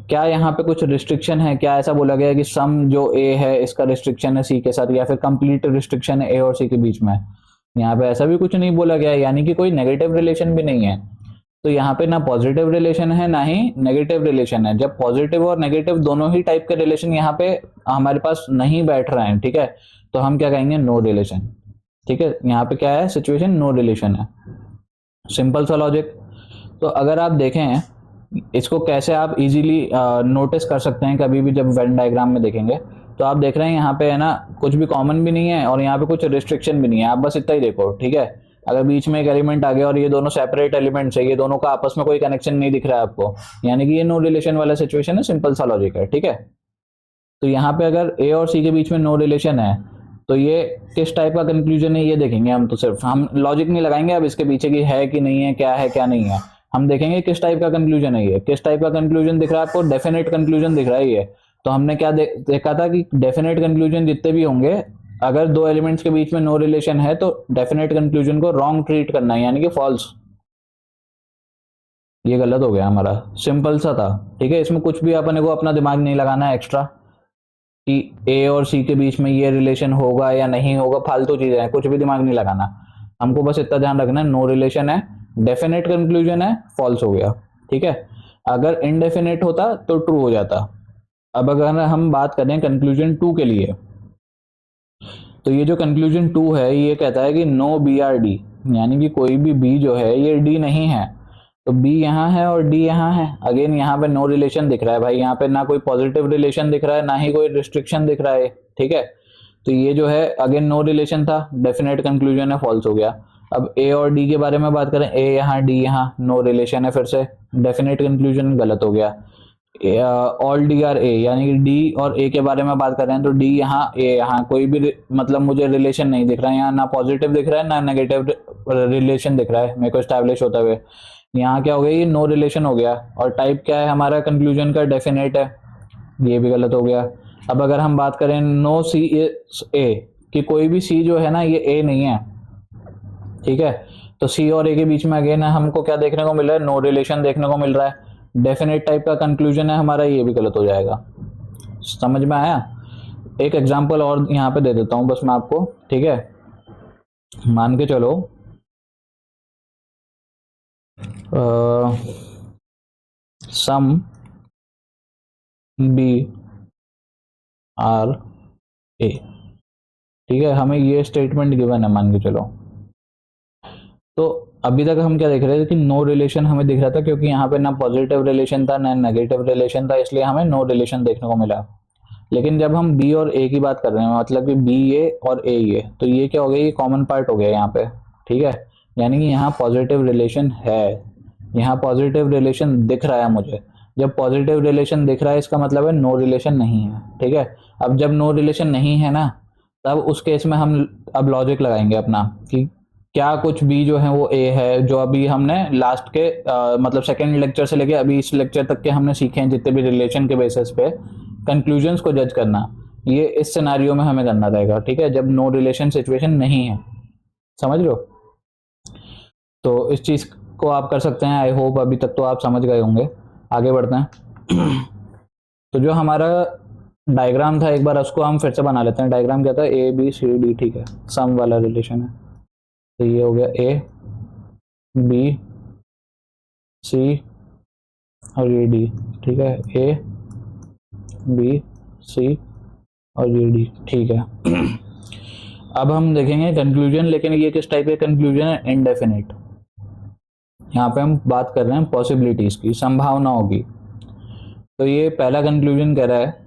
क्या यहाँ पे कुछ रिस्ट्रिक्शन है, क्या ऐसा बोला गया है कि सम जो ए है इसका रिस्ट्रिक्शन है सी के साथ, या फिर कंप्लीट रिस्ट्रिक्शन है ए और सी के बीच में? यहाँ पे ऐसा भी कुछ नहीं बोला गया है, यानी कि कोई नेगेटिव रिलेशन भी नहीं है। तो यहाँ पे ना पॉजिटिव रिलेशन है ना ही नेगेटिव रिलेशन है। जब पॉजिटिव और नेगेटिव दोनों ही टाइप के रिलेशन यहाँ पे हमारे पास नहीं बैठ रहे हैं, ठीक है, तो हम क्या कहेंगे, नो रिलेशन, ठीक है। यहाँ पे क्या है सिचुएशन, नो रिलेशन है, सिंपल सा लॉजिक। तो अगर आप देखें इसको कैसे आप इजीली नोटिस कर सकते हैं, कभी भी जब वेन डायग्राम में देखेंगे तो आप देख रहे हैं यहाँ पे है ना कुछ भी कॉमन भी नहीं है और यहाँ पे कुछ रिस्ट्रिक्शन भी नहीं है, आप बस इतना ही देखो, ठीक है। अगर बीच में एक एलिमेंट आ गया और ये दोनों सेपरेट एलिमेंट्स है, ये दोनों का आपस में कोई कनेक्शन नहीं दिख रहा है आपको, यानी कि ये नो रिलेशन वाला सिचुएशन है, सिंपल सा लॉजिक है, ठीक है। तो यहाँ पे अगर ए और सी के बीच में नो रिलेशन है तो ये किस टाइप का कंक्लूजन है ये देखेंगे हम, तो सिर्फ हम लॉजिक नहीं लगाएंगे अब इसके पीछे की है कि नहीं है, क्या नहीं है, हम देखेंगे किस टाइप का कंक्लूजन है ये, किस टाइप का कंक्लूजन दिख रहा है आपको, डेफिनेट कंक्लूजन दिख रहा है ये। तो हमने क्या देखा था कि डेफिनेट कंक्लूजन जितने भी होंगे, अगर दो एलिमेंट्स के बीच में नो रिलेशन है तो डेफिनेट कंक्लूजन को रॉन्ग ट्रीट करना है, यानी कि फॉल्स। ये गलत हो गया हमारा, सिंपल सा था, ठीक है, इसमें कुछ भी अपन को अपना दिमाग नहीं लगाना है एक्स्ट्रा। कि ए और सी के बीच में ये रिलेशन होगा या नहीं होगा, फालतू चीजें हैं, कुछ भी दिमाग नहीं लगाना। हमको बस इतना ध्यान रखना है, नो रिलेशन है, डेफिनेट कंक्लूजन है, फॉल्स हो गया। ठीक है, अगर इनडेफिनेट होता तो ट्रू हो जाता। अब अगर हम बात करें कंक्लूजन 2 के लिए, तो ये जो कंक्लूजन 2 है ये कहता है कि नो बी आर डी, यानी कि कोई भी बी जो है ये डी नहीं है। तो बी यहाँ है और डी यहाँ है। अगेन यहाँ पे नो रिलेशन दिख रहा है भाई, यहाँ पे ना कोई पॉजिटिव रिलेशन दिख रहा है ना ही कोई रिस्ट्रिक्शन दिख रहा है। ठीक है, तो ये जो है अगेन नो रिलेशन था, डेफिनेट कंक्लूजन है, फॉल्स हो गया। अब ए और डी के बारे में बात करें, ए यहाँ डी यहाँ, नो रिलेशन है, फिर से डेफिनेट कंक्लूजन गलत हो गया। ऑल डी आर ए, यानी कि डी और ए के बारे में बात कर रहे हैं तो डी यहाँ ए यहाँ, कोई भी मतलब मुझे रिलेशन नहीं दिख रहा है यहाँ, ना पॉजिटिव दिख रहा है ना नेगेटिव रिलेशन दिख रहा है मेरे को स्टैब्लिश होता हुए। यहाँ क्या हो गया, ये नो रिलेशन हो गया। और टाइप क्या है हमारा कंक्लूजन का, डेफिनेट है, ये भी गलत हो गया। अब अगर हम बात करें नो सी ए, कि कोई भी सी जो है ना ये ए नहीं है। ठीक है, तो सी और ए के बीच में अगेन हमको क्या देखने को मिल रहा है, नो रिलेशन देखने को मिल रहा है। डेफिनेट टाइप का कंक्लूजन है हमारा, ये भी गलत हो जाएगा। समझ में आया? एक एग्जांपल और यहाँ पे दे देता हूं बस मैं आपको। ठीक है, मान के चलो सम बी आर ए। ठीक है, हमें ये स्टेटमेंट गिवन है मान के चलो। तो अभी तक हम क्या देख रहे थे कि नो रिलेशन हमें दिख रहा था, क्योंकि यहाँ पे ना पॉजिटिव रिलेशन था ना नेगेटिव रिलेशन था, इसलिए हमें नो रिलेशन देखने को मिला। लेकिन जब हम बी और ए की बात कर रहे हैं, मतलब कि बी ए और ए ये, तो ये क्या हो गया, ये कॉमन पार्ट हो गया यहाँ पे। ठीक है, यानी कि यहाँ पॉजिटिव रिलेशन है, यहाँ पॉजिटिव रिलेशन दिख रहा है मुझे। जब पॉजिटिव रिलेशन दिख रहा है इसका मतलब है नो रिलेशन नहीं है। ठीक है, अब जब नो रिलेशन नहीं है ना, तब उस केस में हम अब लॉजिक लगाएंगे अपना कि क्या कुछ बी जो है वो ए है, जो अभी हमने लास्ट के मतलब सेकेंड लेक्चर से लेके अभी इस लेक्चर तक के हमने सीखे हैं जितने भी रिलेशन के बेसिस पे कंक्लूजन्स को जज करना, ये इस सिनारियो में हमें करना रहेगा। ठीक है, जब नो रिलेशन सिचुएशन नहीं है, समझ लो। तो इस चीज को आप कर सकते हैं। आई होप अभी तक तो आप समझ गए होंगे। आगे बढ़ते हैं। तो जो हमारा डायग्राम था एक बार उसको हम फिर से बना लेते हैं। डायग्राम क्या था, ए बी सी डी। ठीक है, सम वाला रिलेशन है, तो ये हो गया ए बी सी और ये डी। ठीक है, ए बी सी और ये डी। ठीक है। अब हम देखेंगे कंक्लूजन, लेकिन ये किस टाइप के कंक्लूजन है, इनडेफिनेट। यहाँ पे हम बात कर रहे हैं पॉसिबिलिटीज की, संभावनाओं की। तो ये पहला कंक्लूजन कह रहा है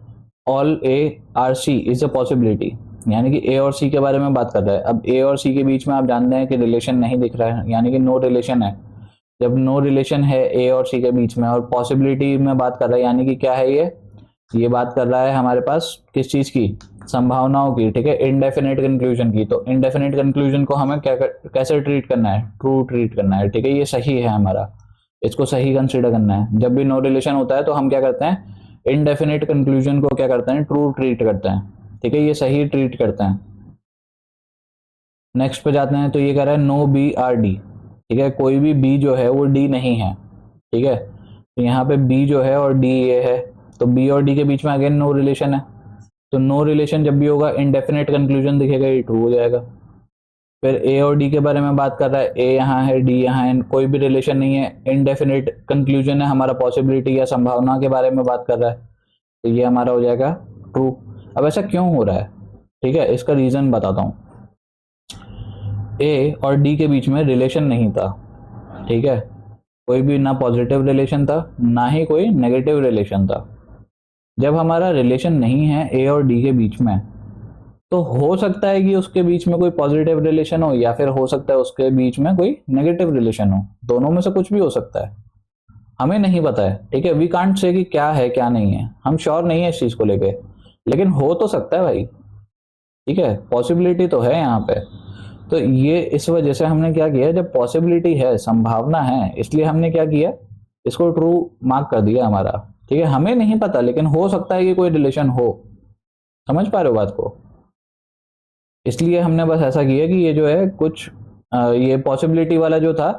all A are C is a possibility, यानी कि ए और सी के बारे में बात कर रहा है। अब ए और सी के बीच में आप जानते हैं कि रिलेशन नहीं दिख रहा है, यानी कि नो रिलेशन है। जब नो रिलेशन है ए और सी के बीच में और पॉसिबिलिटी में बात कर रहा है, यानी कि क्या है ये बात कर रहा है हमारे पास किस चीज की, संभावनाओं की। ठीक है, इनडेफिनेट कंक्लूजन की। तो इनडेफिनेट कंक्लूजन को हमें कैसे ट्रीट करना है, ट्रू ट्रीट करना है। ठीक है, ये सही है हमारा, इसको सही कंसीडर करना है। जब भी नो रिलेशन होता है तो हम क्या करते हैं, इनडेफिनेट कंक्लूजन को क्या करते हैं, ट्रू ट्रीट करते हैं। ठीक है, ये सही ट्रीट करते हैं। नेक्स्ट पे जाते हैं, तो ये कह रहा है नो बी आर डी। ठीक है, कोई भी बी जो है वो डी नहीं है। ठीक है, तो यहाँ पे बी जो है और डी ये है, तो बी और डी के बीच में अगेन नो रिलेशन है। तो नो रिलेशन जब भी होगा इनडेफिनेट कंक्लूजन दिखेगा, ये ट्रू हो जाएगा। फिर ए और डी के बारे में बात कर रहा है, ए यहाँ है डी यहाँ है, कोई भी रिलेशन नहीं है, इनडेफिनेट कंक्लूजन है हमारा, पॉसिबिलिटी या संभावना के बारे में बात कर रहा है, तो ये हमारा हो जाएगा ट्रू। अब ऐसा क्यों हो रहा है, ठीक है, इसका रीजन बताता हूँ। ए और डी के बीच में रिलेशन नहीं था। ठीक है, कोई भी ना पॉजिटिव रिलेशन था ना ही कोई नेगेटिव रिलेशन था। जब हमारा रिलेशन नहीं है ए और डी के बीच में, तो हो सकता है कि उसके बीच में कोई पॉजिटिव रिलेशन हो या फिर हो सकता है उसके बीच में कोई नेगेटिव रिलेशन हो, दोनों में से कुछ भी हो सकता है, हमें नहीं पता है। ठीक है, वी कांट से कि क्या है क्या नहीं है, हम श्योर नहीं है इस चीज को लेके, लेकिन हो तो सकता है भाई। ठीक है, पॉसिबिलिटी तो है यहाँ पे। तो ये इस वजह से हमने क्या किया, जब पॉसिबिलिटी है, संभावना है, इसलिए हमने क्या किया, इसको ट्रू मार्क कर दिया हमारा। ठीक है, हमें नहीं पता लेकिन हो सकता है कि कोई रिलेशन हो। समझ पा रहे हो बात को? इसलिए हमने बस ऐसा किया कि ये जो है कुछ ये पॉसिबिलिटी वाला जो था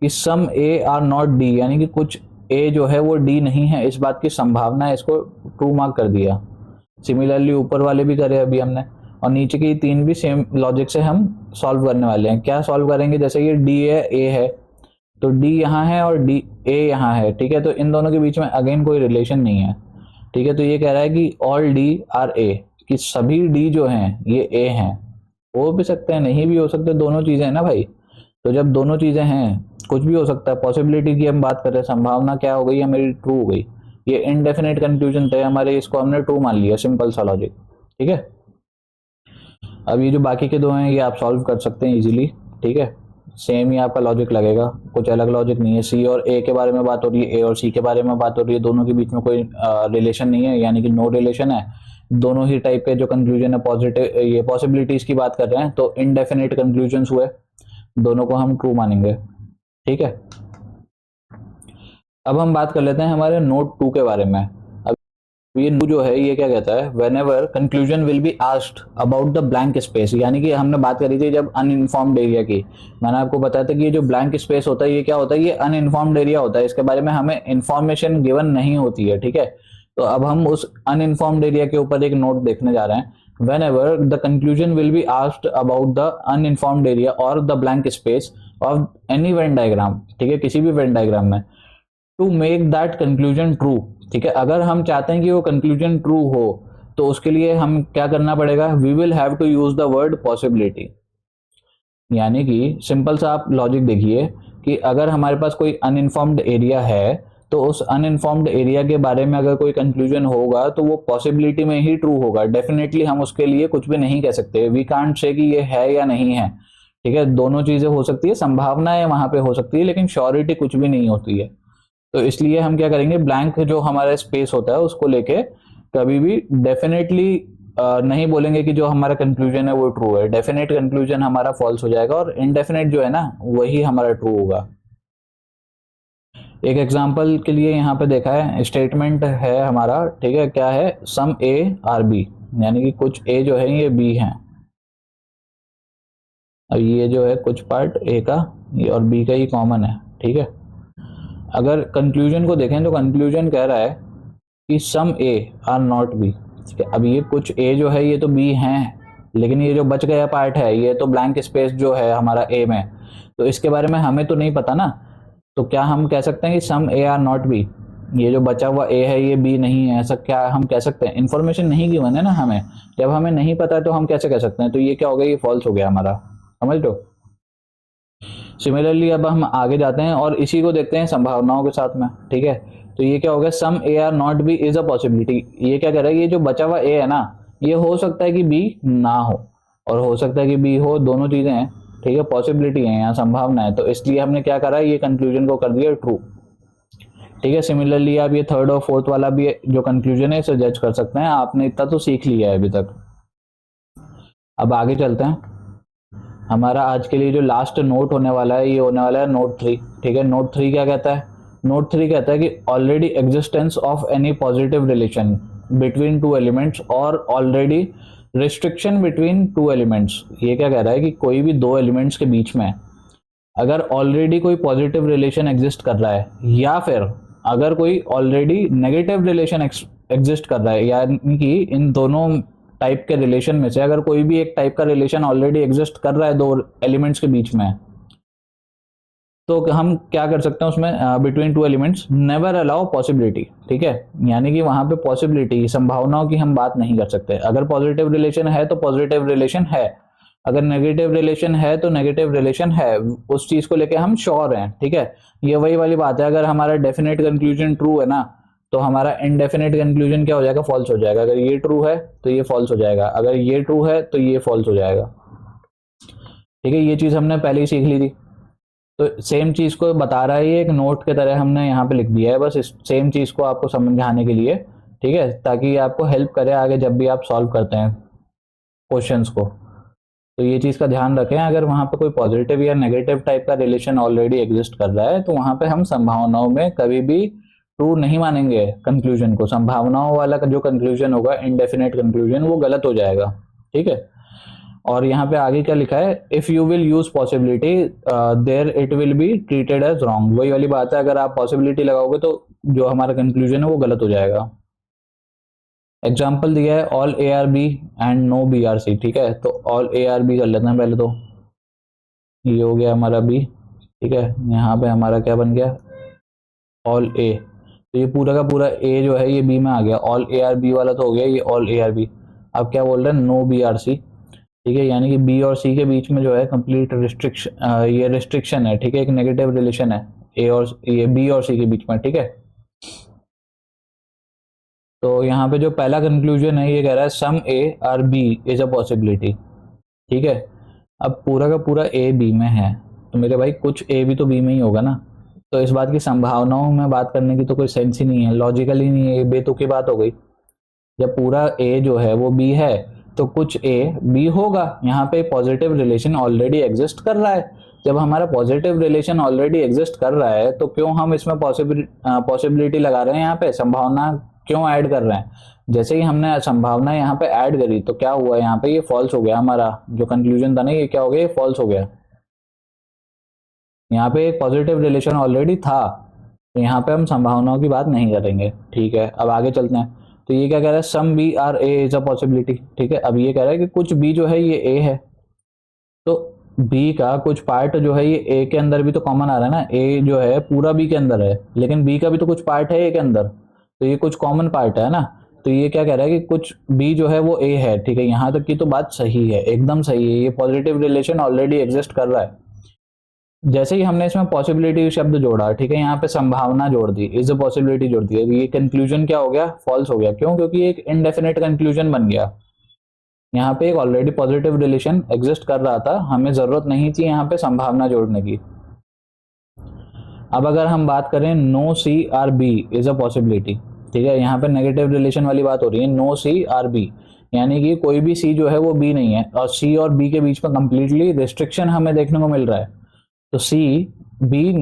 कि some A R not D, यानी कि कुछ ए जो है वो डी नहीं है, इस बात की संभावना है, इसको ट्रू मार्क कर दिया। सिमिलरली ऊपर वाले भी करे अभी हमने, और नीचे की 3 भी सेम लॉजिक से हम सॉल्व करने वाले हैं। क्या सॉल्व करेंगे, जैसे ये डी है, ए है, तो डी यहाँ है और डी ए यहाँ है, ठीक है, तो इन दोनों के बीच में अगेन कोई रिलेशन नहीं है, ठीक है। तो ये कह रहा है कि ऑल डी आर ए, कि सभी डी जो हैं ये ए हैं। हो भी सकते हैं, नहीं भी हो सकते, दोनों चीजें हैं ना भाई। तो जब दोनों चीजें हैं, कुछ भी हो सकता है। पॉसिबिलिटी की हम बात कर रहे हैं, संभावना क्या हो गई हमारी, ट्रू हो गई। ये इनडेफिनेट कंक्लूजन थे हमारे, इसको हमने ट्रू मान लिया, सिंपल सा लॉजिक, ठीक है। अब ये जो बाकी के दो हैं ये आप सॉल्व कर सकते हैं इजीली, ठीक है। सेम ही आपका लॉजिक लगेगा, कुछ अलग लॉजिक नहीं है। सी और ए के बारे में बात हो रही है, ए और सी के बारे में बात हो रही है, दोनों के बीच में कोई रिलेशन नहीं है, यानी कि नो रिलेशन है। दोनों ही टाइप के जो कंक्लूजन है पॉजिटिव, ये पॉसिबिलिटीज की बात कर रहे हैं, तो इनडेफिनेट कंक्लूजन्स हुए, दोनों को हम ट्रू मानेंगे, ठीक है। अब हम बात कर लेते हैं हमारे नोट 2 के बारे में। अब ये जो है ये क्या कहता है, whenever conclusion will be asked about the blank space, यानी कि हमने बात करी थी जब अनइन्फॉर्म्ड एरिया की, मैंने आपको बताया था कि ये जो ब्लैंक स्पेस होता है ये क्या होता है, ये अनइन्फॉर्म्ड एरिया होता है, इसके बारे में हमें इंफॉर्मेशन गिवन नहीं होती है, ठीक है। तो अब हम उस अनइन्फॉर्म्ड एरिया के ऊपर एक नोट देखने जा रहे हैं। whenever the conclusion will be asked about the uninformed area or the blank space of any Venn diagram, ठीक है, किसी भी Venn diagram में, to make that conclusion true, ठीक है। अगर हम चाहते हैं कि वो कंक्लूजन ट्रू हो तो उसके लिए हम क्या करना पड़ेगा, we will have to use the word possibility. यानी कि सिंपल सा आप लॉजिक देखिए कि अगर हमारे पास कोई अनइन्फॉर्म्ड एरिया है तो उस अनइन्फॉर्म्ड एरिया के बारे में अगर कोई कंक्लूजन होगा तो वो पॉसिबिलिटी में ही ट्रू होगा। डेफिनेटली हम उसके लिए कुछ भी नहीं कह सकते, वी कांट से कि ये है या नहीं है, ठीक है। दोनों चीजें हो सकती है, संभावनाएं वहां पे हो सकती है, लेकिन श्योरिटी कुछ भी नहीं होती है। तो इसलिए हम क्या करेंगे, ब्लैंक जो हमारा स्पेस होता है उसको लेके कभी भी डेफिनेटली नहीं बोलेंगे कि जो हमारा कंक्लूजन है वो ट्रू है। डेफिनेट कंक्लूजन हमारा फॉल्स हो जाएगा और इनडेफिनेट जो है ना वही हमारा ट्रू होगा। एक एग्जांपल के लिए यहाँ पे देखा है, स्टेटमेंट है हमारा, ठीक है, क्या है, सम ए आर बी, यानी कि कुछ ए जो है ये बी है। अब ये जो है कुछ पार्ट ए का ये और बी का ही कॉमन है, ठीक है। अगर कंक्लूजन को देखें तो कंक्लूजन कह रहा है कि some A R not B, ठीक है। अब ये कुछ ए जो है ये तो बी हैं, लेकिन ये जो बच गया पार्ट है ये तो ब्लैंक स्पेस जो है हमारा ए में, तो इसके बारे में हमें तो नहीं पता ना। तो क्या हम कह सकते हैं कि some A R not B, ये जो बचा हुआ ए है ये बी नहीं है, ऐसा क्या हम कह सकते हैं? इन्फॉर्मेशन नहीं गिवन है ना हमें, जब हमें नहीं पता है तो हम कैसे कह सकते हैं? तो ये क्या हो गया, ये फॉल्स हो गया हमारा, समझ लो। सिमिलरली अब हम आगे जाते हैं और इसी को देखते हैं संभावनाओं के साथ में, ठीक है। तो ये क्या हो गया, some A R not B is a possibility. ये क्या कह रहा है, ये जो बचा हुआ ए है ना ये हो सकता है कि बी ना हो और हो सकता है कि बी हो, दोनों चीजें हैं, ठीक है, पॉसिबिलिटी है, यहाँ संभावना है। तो इसलिए हमने क्या करा, ये कंक्लूजन को कर दिया ट्रू, ठीक है। सिमिलरली आप ये थर्ड और फोर्थ वाला भी जो कंक्लूजन है इसे जज कर सकते हैं। आपने इतना तो सीख लिया है अभी तक। अब आगे चलते हैं। हमारा आज के लिए जो लास्ट नोट होने वाला है ये होने वाला है नोट 3, ठीक है। नोट 3 क्या कहता है, नोट 3 कहता है कि already existence of any positive relation between two elements और already restriction between two elements. ये क्या कह रहा है कि कोई भी दो एलिमेंट्स के बीच में अगर ऑलरेडी कोई पॉजिटिव रिलेशन एग्जिस्ट कर रहा है या फिर अगर कोई ऑलरेडी नेगेटिव रिलेशन एग्जिस्ट कर रहा है, यानी कि इन दोनों टाइप के रिलेशन में से अगर कोई भी एक टाइप का रिलेशन ऑलरेडी एग्जिस्ट कर रहा है दो एलिमेंट्स के बीच में, तो हम क्या कर सकते हैं उसमें, between two elements never allow possibility, ठीक है। यानी कि वहां पे पॉसिबिलिटी, संभावनाओं की हम बात नहीं कर सकते। अगर पॉजिटिव रिलेशन है तो पॉजिटिव रिलेशन है, अगर नेगेटिव रिलेशन है तो नेगेटिव रिलेशन है, उस चीज को लेके हम श्योर हैं, ठीक है। ये वही वाली बात है, अगर हमारा डेफिनेट कंक्लूजन ट्रू है ना तो हमारा इनडेफिनेट कंक्लूजन क्या हो जाएगा, फॉल्स हो जाएगा। अगर ये ट्रू है तो ये फॉल्स हो जाएगा, अगर ये ट्रू है तो ये फॉल्स हो जाएगा, ठीक है। ये चीज हमने पहले ही सीख ली थी। तो सेम चीज को बता रहा है, ये एक नोट के तरह हमने यहाँ पे लिख दिया है, बस इस सेम चीज को आपको समझाने के लिए, ठीक है, ताकि आपको हेल्प करे आगे जब भी आप सॉल्व करते हैं क्वेश्चंस को। तो ये चीज का ध्यान रखें, अगर वहां पे कोई पॉजिटिव या नेगेटिव टाइप का रिलेशन ऑलरेडी एग्जिस्ट कर रहा है तो वहां पे हम संभावनाओं में कभी भी ट्रू नहीं मानेंगे कंक्लूजन को। संभावनाओं वाला का जो कंक्लूजन होगा, इनडेफिनेट कंक्लूजन, वो गलत हो जाएगा, ठीक है। और यहाँ पे आगे क्या लिखा है, if you will use possibility there it will be treated as wrong. वही वाली बात है, अगर आप पॉसिबिलिटी लगाओगे तो जो हमारा कंक्लूजन है वो गलत हो जाएगा। एग्जाम्पल दिया है all A are B and no B are C, ठीक है। तो ऑल ए आर बी कर लेते हैं पहले। तो ये हो गया हमारा बी, ठीक है। यहाँ पे हमारा क्या बन गया, ऑल ए। तो ये पूरा का पूरा ए जो है ये बी में आ गया। ऑल ए आर बी वाला तो हो गया, ये ऑल ए आर बी। अब क्या बोल रहे हैं, नो बी आर सी, ठीक है। यानी कि बी और सी के बीच में जो है कंप्लीट रिस्ट्रिक्शन, ये रिस्ट्रिक्शन है, ठीक है। एक नेगेटिव रिलेशन है ए और ये बी और सी के बीच में, ठीक है। तो यहाँ पे जो पहला कंक्लूजन है ये कह रहा है some A are B is a possibility, ठीक है। अब पूरा का पूरा ए बी में है, तो मेरे भाई कुछ ए भी तो बी में ही होगा ना। तो इस बात की संभावनाओं में बात करने की तो कोई सेंस ही नहीं है, लॉजिकल ही नहीं है, ये बेतुकी बात हो गई। जब पूरा ए जो है वो बी है तो कुछ ए बी होगा। यहाँ पे पॉजिटिव रिलेशन ऑलरेडी एग्जिस्ट कर रहा है। जब हमारा पॉजिटिव रिलेशन ऑलरेडी एग्जिस्ट कर रहा है तो क्यों हम इसमें पॉसिबिलिटी लगा रहे हैं, यहाँ पे संभावना क्यों ऐड कर रहे हैं। जैसे ही हमने संभावना यहाँ पे ऐड करी तो क्या हुआ, यहाँ पे ये फॉल्स हो गया। हमारा जो कंक्लूजन था ना ये क्या हो गया, ये फॉल्स हो गया। यहाँ पे एक पॉजिटिव रिलेशन ऑलरेडी था, तो यहाँ पे हम संभावनाओं की बात नहीं करेंगे, ठीक है। अब आगे चलते हैं। तो ये क्या कह रहा है, some B are A is a possibility, ठीक है। अब ये कह रहा है कि कुछ बी जो है ये ए है, तो बी का कुछ पार्ट जो है ये ए के अंदर भी तो कॉमन आ रहा है ना। ए जो है पूरा बी के अंदर है, लेकिन बी का भी तो कुछ पार्ट है ए के अंदर, तो ये कुछ कॉमन पार्ट है ना। तो ये क्या कह रहा है कि कुछ बी जो है वो ए है, ठीक है। यहाँ तक की तो बात सही है, एकदम सही है। ये पॉजिटिव रिलेशन ऑलरेडी एग्जिस्ट कर रहा है। जैसे ही हमने इसमें पॉसिबिलिटी शब्द जोड़ा, ठीक है, यहाँ पे संभावना जोड़ दी, इज अ पॉसिबिलिटी जोड़ दी, ये कंक्लूजन क्या हो गया, फॉल्स हो गया। क्यों, क्योंकि एक इनडेफिनेट कंक्लूजन बन गया। यहाँ पे एक ऑलरेडी पॉजिटिव रिलेशन एग्जिस्ट कर रहा था, हमें जरूरत नहीं थी यहाँ पे संभावना जोड़ने की। अब अगर हम बात करें no C are B is a possibility, ठीक है। यहाँ पे नेगेटिव रिलेशन वाली बात हो रही है, नो सी आर बी, यानी कि कोई भी सी जो है वो बी नहीं है, और सी और बी के बीच में कंप्लीटली रिस्ट्रिक्शन हमें देखने को मिल रहा है। तो सी बी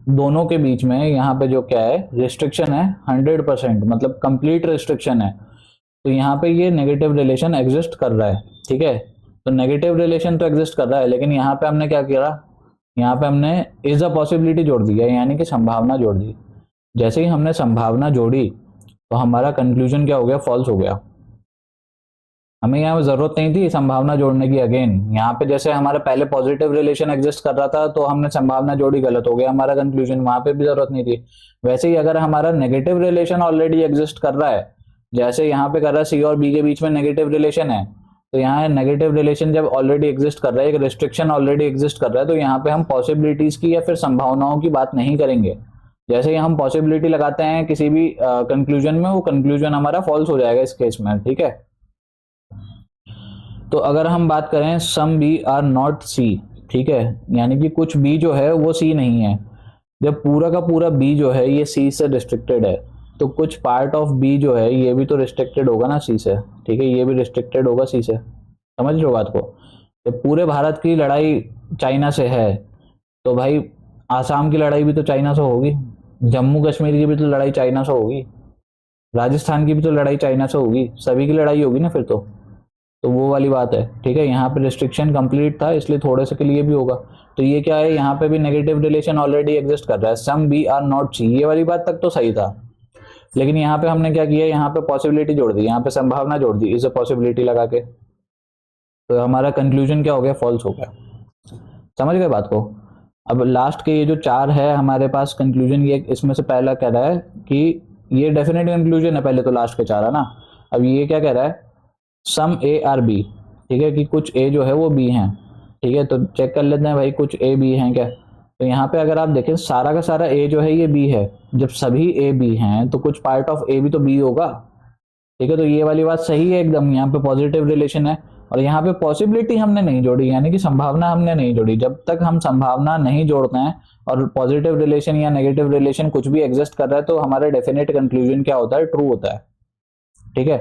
दोनों के बीच में यहाँ पे जो क्या है, रिस्ट्रिक्शन है 100%, मतलब कंप्लीट रिस्ट्रिक्शन है। तो यहाँ पे ये नेगेटिव रिलेशन एग्जिस्ट कर रहा है, ठीक है। तो नेगेटिव रिलेशन तो एग्जिस्ट कर रहा है, लेकिन यहाँ पे हमने क्या किया, यहाँ पे हमने इज अ पॉसिबिलिटी जोड़ दी है, यानी कि संभावना जोड़ दी। जैसे ही हमने संभावना जोड़ी तो हमारा कंक्लूजन क्या हो गया, फॉल्स हो गया। हमें यहाँ पे जरूरत नहीं थी संभावना जोड़ने की। अगेन यहाँ पे जैसे हमारा पहले पॉजिटिव रिलेशन एग्जिस्ट कर रहा था तो हमने संभावना जोड़ी, गलत हो गया हमारा कंक्लूजन, वहां पे भी जरूरत नहीं थी। वैसे ही अगर हमारा नेगेटिव रिलेशन ऑलरेडी एग्जिस्ट कर रहा है, जैसे यहाँ पे कर रहा है सी और बी के बीच में नेगेटिव रिलेशन है, तो यहाँ नेगेटिव रिलेशन जब ऑलरेडी एग्जिस्ट कर रहा है, एक रिस्ट्रिक्शन ऑलरेडी एग्जिस्ट कर रहा है, तो यहाँ पे हम पॉसिबिलिटीज की या फिर संभावनाओं की बात नहीं करेंगे। जैसे ही हम पॉसिबिलिटी लगाते हैं किसी भी कंक्लूजन में, वो कंक्लूजन हमारा फॉल्स हो जाएगा इस केस में, ठीक है। तो अगर हम बात करें सम बी आर नॉट सी, ठीक है, यानी कि कुछ बी जो है वो सी नहीं है। जब पूरा का पूरा बी जो है ये सी से रिस्ट्रिक्टेड है, तो कुछ पार्ट ऑफ बी जो है ये भी तो रिस्ट्रिक्टेड होगा ना सी से, ठीक है। ये भी रिस्ट्रिक्टेड होगा सी से, समझ रहे हो बात को। जब पूरे भारत की लड़ाई चाइना से है, तो भाई आसाम की लड़ाई भी तो चाइना से होगी, जम्मू कश्मीर की भी तो लड़ाई चाइना से होगी, राजस्थान की भी तो लड़ाई चाइना से होगी, सभी की लड़ाई होगी ना फिर तो वो वाली बात है, ठीक है। यहाँ पे रिस्ट्रिक्शन कंप्लीट था, इसलिए थोड़े से के लिए भी होगा। तो ये क्या है, यहाँ पे भी नेगेटिव रिलेशन ऑलरेडी एग्जिस्ट कर रहा है, सम बी आर नॉट सी, ये वाली बात तक तो सही था। लेकिन यहाँ पे हमने क्या किया, यहाँ पे पॉसिबिलिटी जोड़ दी, यहाँ पे संभावना जोड़ दी, इस पॉसिबिलिटी लगा के, तो हमारा कंक्लूजन क्या हो गया, फॉल्स हो गया। समझ गए बात को। अब लास्ट के ये जो चार है हमारे पास कंक्लूजन, ये इसमें से पहला कह रहा है कि ये डेफिनेट कंक्लूजन है, पहले तो लास्ट के चार है ना। अब ये क्या कह रहा है, सम ए आर बी, ठीक है, कि कुछ ए जो है वो बी हैं, ठीक है। तो चेक कर लेते हैं भाई कुछ ए बी हैं क्या। तो यहाँ पे अगर आप देखें सारा का सारा ए जो है ये बी है। जब सभी ए बी हैं तो कुछ पार्ट ऑफ ए भी तो बी होगा, ठीक है। तो ये वाली बात सही है एकदम, यहाँ पे पॉजिटिव रिलेशन है। और यहाँ पे पॉसिबिलिटी हमने नहीं जोड़ी, यानी कि संभावना हमने नहीं जोड़ी। जब तक हम संभावना नहीं जोड़ते हैं और पॉजिटिव रिलेशन या नेगेटिव रिलेशन कुछ भी एग्जिस्ट कर रहा है, तो हमारा डेफिनेट कंक्लूजन क्या होता है, ट्रू होता है, ठीक है।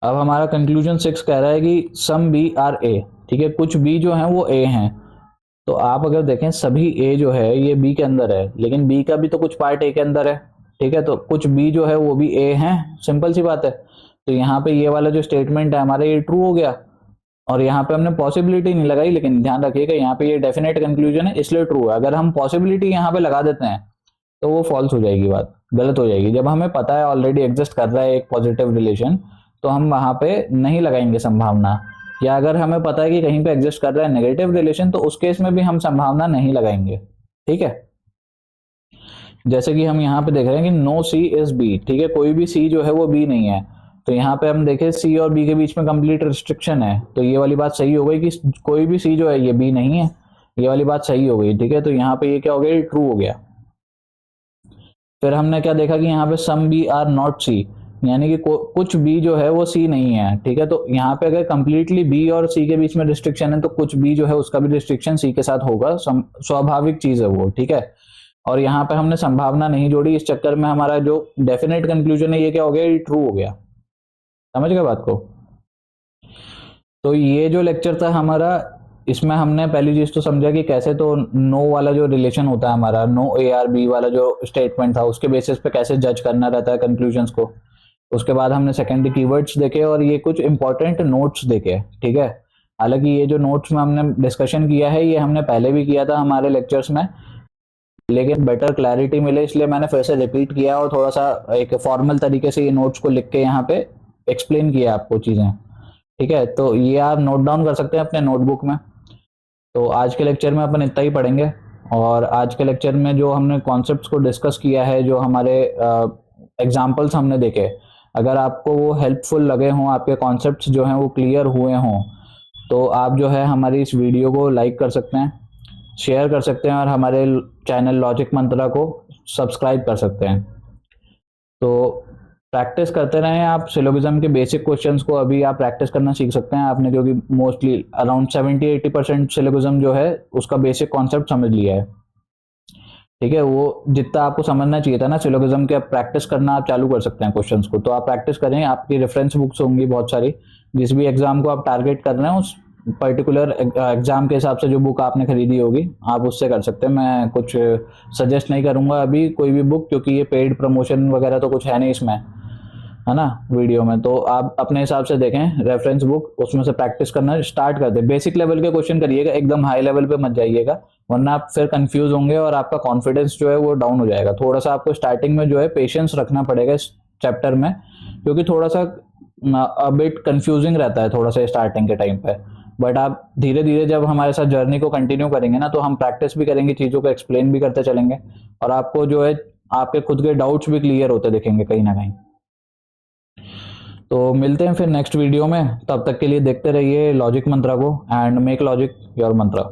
अब हमारा कंक्लूजन 6 कह रहा है कि सम बी आर ए, ठीक है, कुछ बी जो हैं वो ए हैं। तो आप अगर देखें सभी ए जो है ये बी के अंदर है, लेकिन बी का भी तो कुछ पार्ट ए के अंदर है, ठीक है। तो कुछ बी जो है वो भी ए हैं, सिंपल सी बात है। तो यहाँ पे ये वाला जो स्टेटमेंट है हमारा ये ट्रू हो गया। और यहाँ पे हमने पॉसिबिलिटी नहीं लगाई, लेकिन ध्यान रखिएगा यहाँ पे ये डेफिनेट कंक्लूजन है इसलिए ट्रू है। अगर हम पॉसिबिलिटी यहाँ पे लगा देते हैं तो वो फॉल्स हो जाएगी बात, गलत हो जाएगी। जब हमें पता है ऑलरेडी एग्जिस्ट कर रहा है एक पॉजिटिव रिलेशन, तो हम वहां पे नहीं लगाएंगे संभावना। या अगर हमें पता है कि कहीं पे एग्जिस्ट कर रहा है नेगेटिव रिलेशन, तो उस केस में भी हम संभावना नहीं लगाएंगे। ठीक है, जैसे कि हम यहाँ पे देख रहे हैं कि नो सी इज बी, ठीक है, कोई भी सी जो है वो बी नहीं है। तो यहाँ पे हम देखें सी और बी के बीच में कंप्लीट रिस्ट्रिक्शन है, तो ये वाली बात सही हो गई कि कोई भी सी जो है ये बी नहीं है, ये वाली बात सही हो गई। ठीक है, तो यहाँ पे ये क्या हो गया, ट्रू हो गया। फिर हमने क्या देखा कि यहाँ पे सम बी आर नॉट सी, यानी कि कुछ बी जो है वो सी नहीं है। ठीक है, तो यहाँ पे अगर कंप्लीटली बी और सी के बीच में रिस्ट्रिक्शन है, तो कुछ बी जो है उसका भी रिस्ट्रिक्शन सी के साथ होगा, स्वाभाविक चीज है वो। ठीक है, और यहाँ पे हमने संभावना नहीं जोड़ी, इस चक्कर में हमारा जो डेफिनेट कंक्लूजन है ये क्या हो गया, ये ट्रू हो गया। समझ गए बात को? तो ये जो लेक्चर था हमारा, इसमें हमने पहली चीज तो समझा कि कैसे तो नो वाला जो रिलेशन होता है हमारा, नो ए आर बी वाला जो स्टेटमेंट था, उसके बेसिस पे कैसे जज करना रहता है कंक्लूजन्स को। उसके बाद हमने सेकेंडरी कीवर्ड्स देखे और ये कुछ इंपॉर्टेंट नोट्स देखे। ठीक है, हालांकि ये जो नोट्स में हमने डिस्कशन किया है ये हमने पहले भी किया था हमारे लेक्चर्स में, लेकिन बेटर क्लैरिटी मिले इसलिए मैंने फिर से रिपीट किया और थोड़ा सा एक फॉर्मल तरीके से ये नोट्स को लिख के यहाँ पे एक्सप्लेन किया आपको चीज़ें। ठीक है, तो ये आप नोट डाउन कर सकते हैं अपने नोटबुक में। तो आज के लेक्चर में अपन इतना ही पढ़ेंगे, और आज के लेक्चर में जो हमने कॉन्सेप्ट्स को डिस्कस किया है, जो हमारे एग्जाम्पल्स हमने देखे, अगर आपको वो हेल्पफुल लगे हों, आपके कॉन्सेप्ट्स जो हैं वो क्लियर हुए हों, तो आप जो है हमारी इस वीडियो को लाइक कर सकते हैं, शेयर कर सकते हैं, और हमारे चैनल लॉजिक मंत्रा को सब्सक्राइब कर सकते हैं। तो प्रैक्टिस करते रहें आप सिलोगिज्म के बेसिक क्वेश्चंस को, अभी आप प्रैक्टिस करना सीख सकते हैं आपने, क्योंकि मोस्टली अराउंड 70-80% सिलोगिज्म जो है उसका बेसिक कॉन्सेप्ट समझ लिया है। ठीक है, वो जितना आपको समझना चाहिए था ना सिलोगिज्म के, प्रैक्टिस करना आप चालू कर सकते हैं क्वेश्चंस को। तो आप प्रैक्टिस करें, आपकी रेफरेंस बुक्स होंगी बहुत सारी, जिस भी एग्जाम को आप टारगेट कर रहे हैं उस पर्टिकुलर एग्जाम के हिसाब से जो बुक आपने खरीदी होगी आप उससे कर सकते हैं। मैं कुछ सजेस्ट नहीं करूंगा अभी कोई भी बुक, क्योंकि ये पेड प्रमोशन वगैरह तो कुछ है नहीं इसमें, है ना, वीडियो में। तो आप अपने हिसाब से देखें रेफरेंस बुक, उसमें से प्रैक्टिस करना स्टार्ट कर दें। बेसिक लेवल के क्वेश्चन करिएगा, एकदम हाई लेवल पे मत जाइएगा, वरना आप फिर कंफ्यूज होंगे और आपका कॉन्फिडेंस जो है वो डाउन हो जाएगा। थोड़ा सा आपको स्टार्टिंग में जो है पेशेंस रखना पड़ेगा इस चैप्टर में, क्योंकि थोड़ा सा बिट कंफ्यूजिंग रहता है थोड़ा सा स्टार्टिंग के टाइम पे। बट आप धीरे धीरे जब हमारे साथ जर्नी को कंटिन्यू करेंगे ना, तो हम प्रैक्टिस भी करेंगे, चीज़ों को एक्सप्लेन भी करते चलेंगे, और आपको जो है आपके खुद के डाउट्स भी क्लियर होते दिखेंगे कहीं ना कहीं। तो मिलते हैं फिर नेक्स्ट वीडियो में, तब तक के लिए देखते रहिए लॉजिक मंत्रा को, and make logic your Mantra.